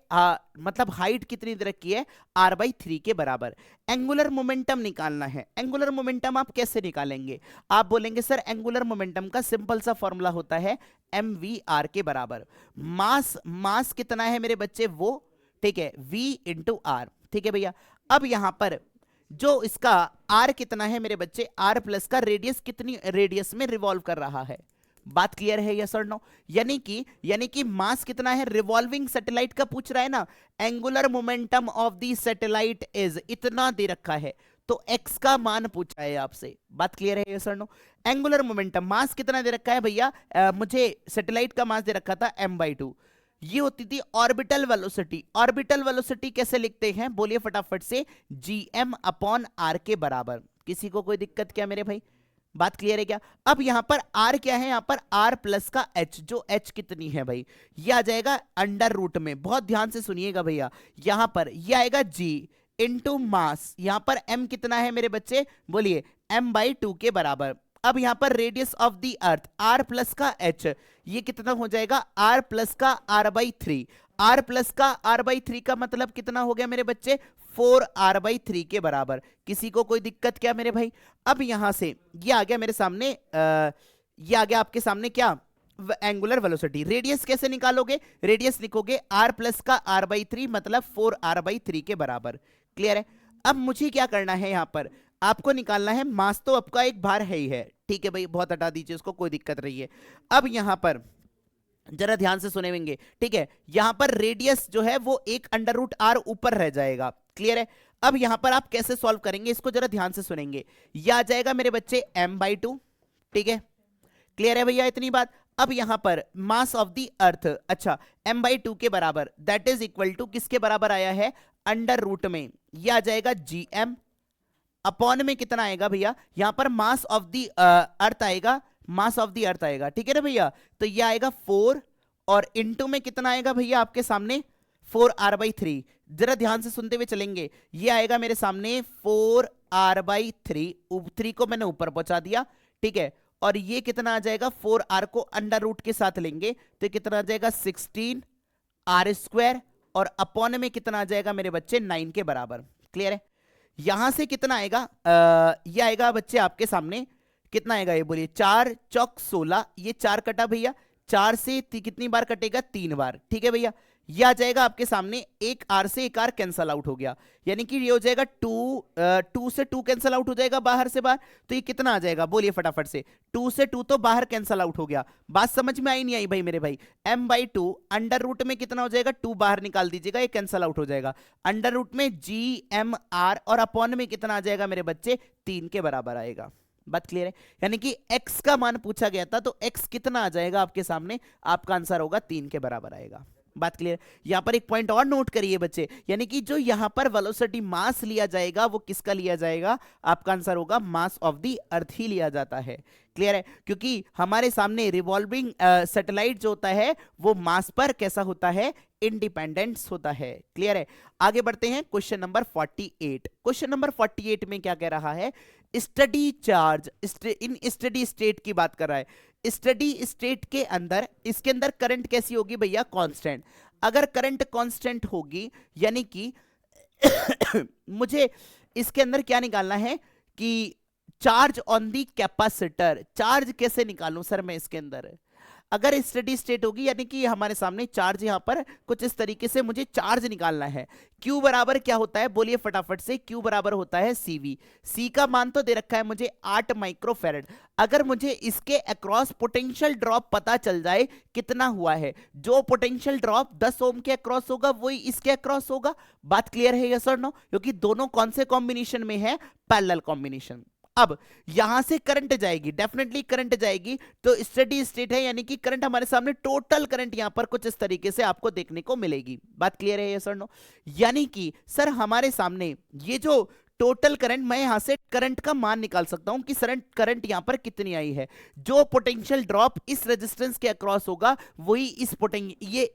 मतलब हाइट कितनी दे रखी है r/3 के बराबर। एंगुलर मोमेंटम निकालना है, एंगुलर मोमेंटम आप कैसे निकालेंगे, आप बोलेंगे सर एंगुलर मोमेंटम का सिंपल सा फॉर्मूला होता है mv/r के बराबर। मास कितना है मेरे बच्चे वो, ठीक है, v × r। ठीक है भैया, अब यहां पर जो इसका r कितना है मेरे बच्चे, r प्लस का रेडियस कितनी रेडियस में रिवॉल्व कर रहा है, बात क्लियर है यस और नो। यानी कि मास कितना है, रिवॉल्विंग सैटेलाइट का पूछ रहा है ना, angular momentum of the satellite is इतना दे रखा है, तो x का मान पूछा है आपसे, बात क्लियर है यस और नो। एंगुलर मोमेंटम मास कितना दे रखा है भैया, मुझे सैटेलाइट का मास दे रखा था m/2, ये होती थी ऑर्बिटल वेलोसिटी। ऑर्बिटल वेलोसिटी कैसे लिखते हैं, बोलिए फटाफट से, gm/r के बराबर। किसी को कोई दिक्कत क्या मेरे भाई, बात क्लियर है क्या। अब यहां पर r क्या है, यहां पर r प्लस का h, जो h कितनी है भाई, ये आ जाएगा अंडर रूट में, बहुत ध्यान से सुनिएगा भैया, यहां पर ये आएगा g इंटू मास, यहां पर m कितना है मेरे बच्चे, बोलिए m/2 के बराबर। अब यहां पर radius of the earth r plus का h, ये कितना हो जाएगा r प्लस का r/3, r प्लस का r/3 का मतलब कितना हो गया मेरे बच्चे, 4r/3 के बराबर। किसी को कोई दिक्कत क्या मेरे भाई। अब यहां से ये आ गया मेरे सामने, ये आ गया आपके सामने क्या, एंगुलर वेलोसिटी। रेडियस कैसे निकालोगे, रेडियस लिखोगे r प्लस का r/3 मतलब 4r/3 के बराबर। क्लियर है। अब मुझे क्या करना है, यहां पर आपको निकालना है मास, तो आपका एक भार है ही है, ठीक है भाई, बहुत हटा दीजिए उसको, कोई दिक्कत नहीं है। अब यहां पर जरा ध्यान से सुनेंगे, ठीक है, यहां पर रेडियस जो है वो एक √r ऊपर रह जाएगा। क्लियर है। अब यहां पर आप कैसे सॉल्व करेंगे इसको जरा ध्यान से सुनेंगे, यह आ जाएगा मेरे बच्चे m/2, ठीक है, क्लियर है भैया इतनी बात। अब यहां पर मास ऑफ द अर्थ, अच्छा m/2 के बराबर, दैट इज इक्वल टू किसके बराबर आया है, अंडर रूट में, यह आ जाएगा gm अपॉन में कितना आएगा भैया, यहां पर मास ऑफ द अर्थ आएगा, मास ऑफ द अर्थ आएगा, ठीक है ना भैया, तो ये आएगा 4 और इनटू में कितना आएगा भैया आपके सामने 4r/3। जरा ध्यान से सुनते हुए चलेंगे, ये आएगा मेरे सामने 4r/3, 3 को मैंने ऊपर पहुंचा दिया, ठीक है, और ये कितना आ जाएगा, 4r को अंडर रूट के साथ लेंगे तो कितना आ जाएगा 16r², और अपॉन में कितना आ जाएगा मेरे बच्चे 9 के बराबर। क्लियर है। यहां से कितना आएगा, ये आएगा बच्चे आपके सामने कितना आएगा, ये बोलिए 4 चौक 16, ये 4 कटा भैया, 4 से कितनी बार कटेगा, 3 बार, ठीक है भैया। ये आ जाएगा आपके सामने, एक आर से एक आर कैंसल आउट हो गया, यानी कि ये हो जाएगा 2 से 2 कैंसल आउट हो जाएगा बाहर से बाहर, तो ये कितना आ जाएगा बोलिए फटाफट से, 2 से 2 तो बाहर कैंसल आउट हो गया। बात समझ में आई नहीं आई भाई मेरे भाई, m/2 अंडर रूट में कितना हो जाएगा, 2 बाहर निकाल दीजिएगा, ये कैंसल आउट हो जाएगा। अंडर रूट में GMR और अपॉन में कितना आ जाएगा मेरे बच्चे, 3 के बराबर आएगा। बात क्लियर है, यानी कि x का मान पूछा गया था, तो x कितना आ जाएगा आपके सामने, आपका आंसर होगा 3 के बराबर आएगा। बात क्लियर। यहां पर एक पॉइंट और नोट करिए बच्चे, यानी कि जो यहां पर वेलोसिटी मास लिया जाएगा वो किसका लिया जाएगा, आपका आंसर होगा मास ऑफ द अर्थ ही लिया जाता है। क्लियर है, क्योंकि हमारे सामने रिवॉल्विंग सैटेलाइट जो होता है वो मास पर कैसा होता है, इंडिपेंडेंस होता है। क्लियर है, आगे बढ़ते हैं क्वेश्चन नंबर 48। क्वेश्चन नंबर 48 में क्या कह रहा है, study charge in steady state की बात कर रहा है। स्टडी स्टेट के अंदर, इसके अंदर करंट कैसी होगी भैया, कांस्टेंट। अगर करंट कांस्टेंट होगी यानी कि मुझे इसके अंदर क्या निकालना है कि charge on the capacitor. Charge कैसे निकालूं सर मैं इसके अंदर, अगर स्टडी स्टेट होगी यानी कि हमारे सामने चार्ज यहां पर कुछ इस तरीके से मुझे चार्ज निकालना है। Q बराबर क्या होता है बोलिए फटाफट से, Q बराबर होता है CV। C का मान तो दे रखा है मुझे 8 माइक्रोफेरेड। अगर मुझे इसके अक्रॉस पोटेंशियल ड्रॉप पता चल जाए कितना हुआ है, जो पोटेंशियल ड्रॉप 10 ओम के अक्रॉस होगा वही इसके अक्रॉस होगा। बात क्लियर है यस और नो, क्योंकि दोनों कौन से कॉम्बिनेशन में है, पैरेलल कॉम्बिनेशन। अब यहां से करंट जाएगी, डेफिनेटली करंट जाएगी, तो स्टडी स्टेट है यानी कि करंट हमारे सामने, टोटल करंट यहां पर कुछ इस तरीके से आपको देखने को मिलेगी। बात क्लियर है यस और नो, यानी कि सर हमारे सामने ये जो टोटल करंट, मैं यहां से करंट का मान निकाल सकता हूं कि करंट यहां पर कितनी आई है। जो पोटेंशियल ड्रॉप इस रेजिस्टेंस के अक्रॉस होगा वही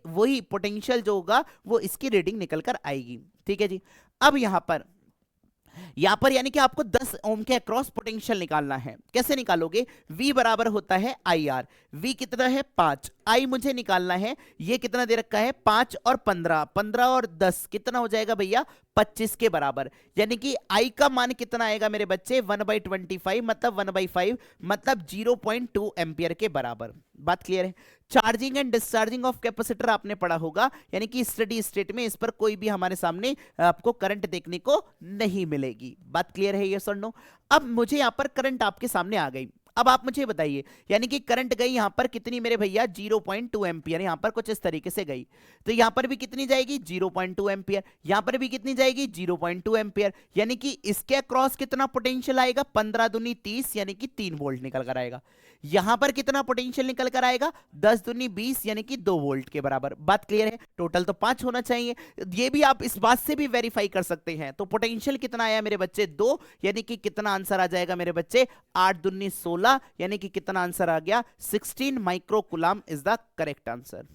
वही पोटेंशियल जो होगा वो इसकी रीडिंग निकल कर आएगी। ठीक है जी, अब यहां पर यानी कि आपको 10 ओम के अक्रॉस पोटेंशियल निकालना है। कैसे निकालोगे, V बराबर होता है IR। V कितना है 5, I मुझे निकालना है, ये कितना दे रखा है 5 और 15, 15 और 10 कितना हो जाएगा भैया 25 के बराबर। यानी कि I का मान कितना आएगा मेरे बच्चे 1/25, मतलब 1/5, मतलब 0.2 एम्पियर के बराबर। बात क्लियर है। Charging and discharging of capacitor आपने पढ़ा होगा, यानी कि स्टडी स्टेट में इस पर कोई भी हमारे सामने आपको करंट देखने को नहीं मिलेगी। बात क्लियर है यस और नो। अब मुझे यहां पर करंट आपके सामने आ गई, अब आप मुझे बताइए, यानी कि करंट गई यहां पर कितनी मेरे भैया 0.2 एम्पियर, यहां पर कुछ इस तरीके से गई, तो यहां पर भी कितनी जाएगी 0.2 एम्पियर, यहां पर भी कितनी जाएगी 0.2 एम्पियर, यानी कि इसके अक्रॉस कितना पोटेंशियल आएगा 15 दूनी 30, यानी कि 3 वोल्ट निकल कर आएगा। यहां पर कितना पोटेंशियल निकल कर आएगा 10 दूनी 20, यानी कि 2 वोल्ट के बराबर। बात क्लियर है, टोटल तो 5 होना चाहिए, ये भी आप इस बात से भी वेरीफाई कर सकते हैं। तो पोटेंशियल कितना आया मेरे बच्चे 2, यानी कि कितना आंसर आ जाएगा मेरे बच्चे 8 दूनी 16, यानी कि कितना आंसर आ गया 16 microcoulomb is the correct answer.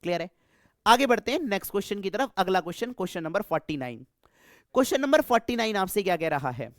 Clear है, आगे बढ़ते हैं नेक्स्ट क्वेश्चन की तरफ। अगला question, question number 49। Question number 49 आपसे क्या कह रहा है,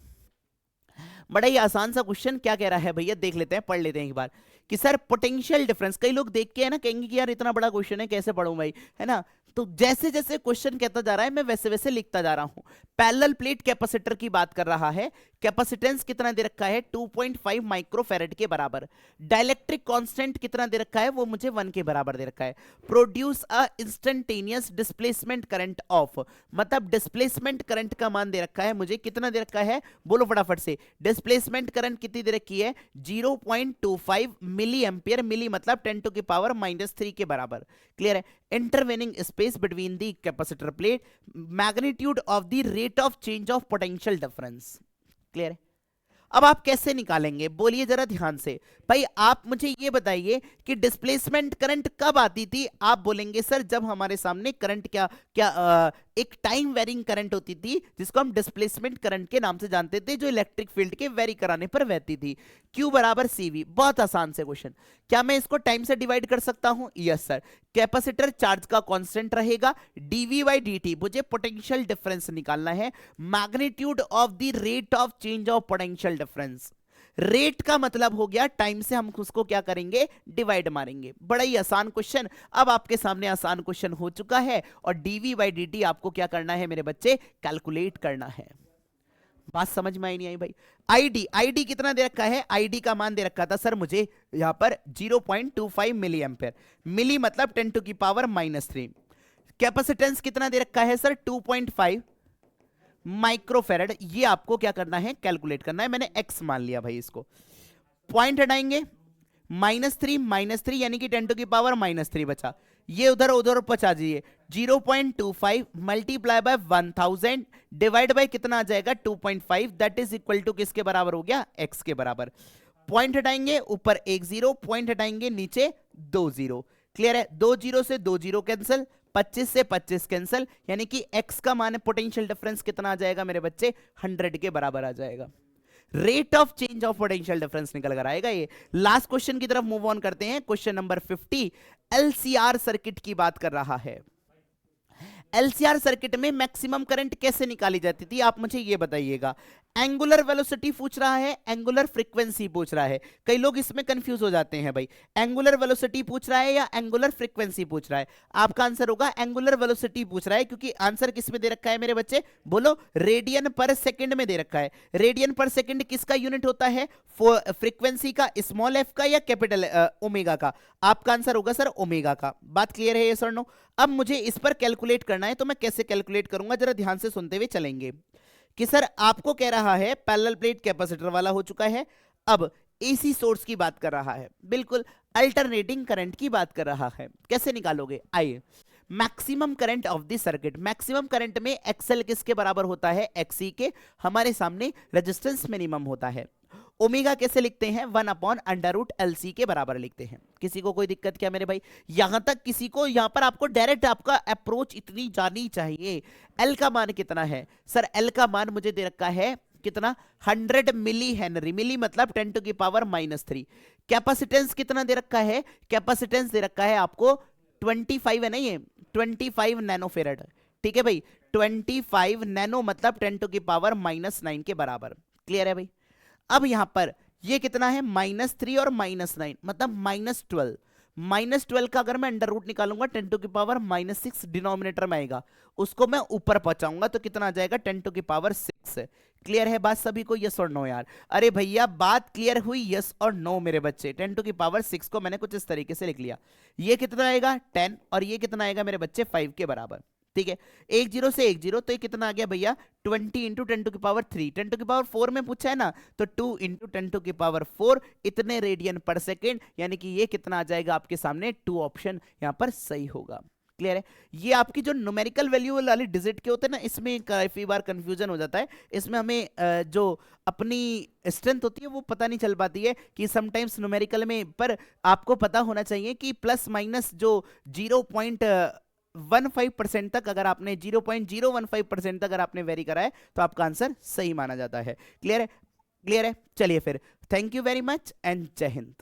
बड़ा ही आसान सा क्वेश्चन। क्या कह रहा है भैया, देख लेते हैं, पढ़ लेते हैं एक बार कि सर पोटेंशियल डिफरेंस, कई लोग देख के है ना कहेंगे कि यार इतना बड़ा क्वेश्चन है कैसे पढ़ूं भाई, है ना। तो जैसे जैसे क्वेश्चन कहता जा रहा है मैं वैसे वैसे लिखता जा रहा हूं। पैरेलल प्लेट कैपेसिटर की बात कर रहा है, कैपेसिटेंस कितना दे रखा है 2.5 माइक्रोफैराड के बराबर। डाइलेक्ट्रिक कांस्टेंट कितना दे रखा है, वो मुझे 1 के बराबर दे रखा है। Produce a instantaneous displacement current of, मतलब डिस्प्लेसमेंट करंट का मान दे रखा है मुझे, कितना दे रखा है बोलो फटाफट से, डिस्प्लेसमेंट करंट कितनी दे रखी है 0.25 मिली एम्पियर, मिली मतलब 10⁻³ के बराबर। क्लियर है। Intervening space between the capacitor plate, magnitude of the rate of change of potential difference. Clear है। अब आप कैसे निकालेंगे बोलिए जरा ध्यान से भाई, आप मुझे ये बताइए कि डिस्प्लेसमेंट करंट कब आती थी। आप बोलेंगे सर जब हमारे सामने करंट एक टाइम वेरिंग करंट होती थी जिसको हम डिस्प्लेसमेंट करंट के नाम से जानते थे, जो इलेक्ट्रिक फील्ड के वेरी कराने पर बहती थी। Q बराबर CV, बहुत आसान से क्वेश्चन। क्या मैं इसको टाइम से डिवाइड कर सकता हूं, यस सर। कैपेसिटर चार्ज का कांस्टेंट रहेगा, dV/dt मुझे पोटेंशियल डिफरेंस निकालना है, magnitude of the rate of change of potential difference. Rate का मतलब हो गया टाइम से हम उसको क्या करेंगे डिवाइड मारेंगे। बड़ा ही आसान क्वेश्चन, अब आपके सामने आसान क्वेश्चन हो चुका है और dV/dt आपको क्या करना है मेरे बच्चे, कैलकुलेट करना है। बात समझ में आई नहीं आई भाई? आईडी, आईडी कितना दे रखा है? आईडी का मान दे रखा था सर मुझे यहां पर 0.25 मिली एम्पेयर, मिली मतलब 10⁻⁻3। कैपेसिटेंस कितना दे रखा है सर? 2.5 माइक्रोफेरेड। ये आपको क्या करना है? कैलकुलेट करना है। मैंने एक्स मान लिया भाई इसको। पॉइंट हटाएंगे, -3 यानी कि 10⁻⁻3 बचा। ये उधर उधर पचा जाइए, 0.25 मल्टीप्लाई बाय 1000 डिवाइड बाय कितना आ जाएगा? 2.5, दैट इज इक्वल टू किसके बराबर हो गया? एक्स के बराबर। पॉइंट हटाएंगे, ऊपर 1 0, पॉइंट हटाएंगे, नीचे 2 0। क्लियर है? 2 0 से 2 0 कैंसिल, 25 से 25 कैंसिल, यानी कि x का मान है पोटेंशियल डिफरेंस कितना आ जाएगा मेरे बच्चे? 100 के बराबर आ जाएगा। Rate of change of potential difference निकल कर आएगा ये। लास्ट क्वेश्चन की तरफ मूव ऑन करते हैं। क्वेश्चन नंबर 50 एलसीआर सर्किट की बात कर रहा है। एलसीआर सर्किट में मैक्सिमम करंट कैसे निकाली जाती थी, आप मुझे ये बताइएगा। एंगुलर वेलोसिटी पूछ रहा है, एंगुलर फ्रीक्वेंसी पूछ रहा है। कई लोग इसमें कंफ्यूज हो जाते हैं भाई, एंगुलर वेलोसिटी पूछ रहा है या एंगुलर फ्रीक्वेंसी पूछ रहा है? आपका आंसर होगा एंगुलर वेलोसिटी पूछ रहा है, क्योंकि आंसर किस में दे रखा है मेरे बच्चे? बोलो, रेडियन पर सेकंड में दे रखा है। रेडियन पर सेकंड किसका यूनिट होता है? फ्रीक्वेंसी का, स्मॉल एफ का या कैपिटल ओमेगा का? आपका आंसर होगा सर ओमेगा का। बात क्लियर है ये सर? नो। अब मुझे इस पर कैलकुलेट करना है, तो मैं कैसे कैलकुलेट करूंगा जरा ध्यान से सुनते हुए चलेंगे। कि सर आपको कह रहा है पैरेलल प्लेट कैपेसिटर वाला हो चुका है, अब एसी सोर्स की बात कर रहा है, बिल्कुल अल्टरनेटिंग करंट की बात कर रहा है। कैसे निकालोगे? आइए, maximum current of the circuit. Maximum current में एक्सएल किसके बराबर होता है? एक्सी के। हमारे सामने रेजिस्टेंस मिनिमम होता है। ओमेगा कैसे लिखते हैं? 1/√LC के बराबर लिखते हैं। किसी को कोई दिक्कत क्या मेरे भाई? यहां तक किसी को, यहां पर आपको डायरेक्ट आपका अप्रोच इतनी जानी चाहिए। एल का मान कितना है सर? एल का मान मुझे दे रखा है कितना? 100 मिली हेनरी। मिली मतलब 10⁻⁻3। कैपेसिटेंस कितना दे रखा है? कैपेसिटेंस दे रखा है आपको 25 है, नहीं है 25 नैनोफेरेड। ठीक है भाई, 25 नैनो मतलब 10⁻⁻9 के बराबर। क्लियर है भाई? अब यहां पर ये कितना है? -3 और -9 मतलब -12। -12 का अगर मैं अंडर रूट निकालूंगा 10⁻⁻6 डिनोमिनेटर में आएगा, उसको मैं ऊपर पहुंचाऊंगा तो कितना आ जाएगा? 10⁻6। क्लियर है बात सभी को? यस और नो यार? अरे भैया बात क्लियर हुई? यस और नो मेरे बच्चे? 10⁻6 को मैंने कुछ इस तरीके से लिख लिया। ये कितना आएगा? 10, और ये कितना आएगा मेरे बच्चे? 5 के बराबर। ठीक है, 1 0 से 1 0, तो ये कितना आ गया भैया? 20 इंटू 10⁻3। 10⁻4 में पूछा है ना, तो 2 इंटू 10⁻4 इतने रेडियन पर सेकेंड, यानी कि ये कितना आ जाएगा आपके सामने? 2 ऑप्शन यहां पर सही होगा। क्लियर है? ये आपकी जो न्यूमेरिकल वैल्यू वाले डिजिट के होते हैं ना, इसमें काफी बार कंफ्यूजन हो जाता है। इसमें हमें जो अपनी स्ट्रेंथ होती है वो पता नहीं चल पाती है कि समटाइम्स न्यूमेरिकल में, पर आपको पता होना चाहिए कि प्लस माइनस जो 0.15% तक, अगर आपने 0.015% अगर आपने वेरी करा है तो आपका आंसर सही माना जाता है। क्लियर है? क्लियर है? चलिए फिर, thank you very much and जय हिंद।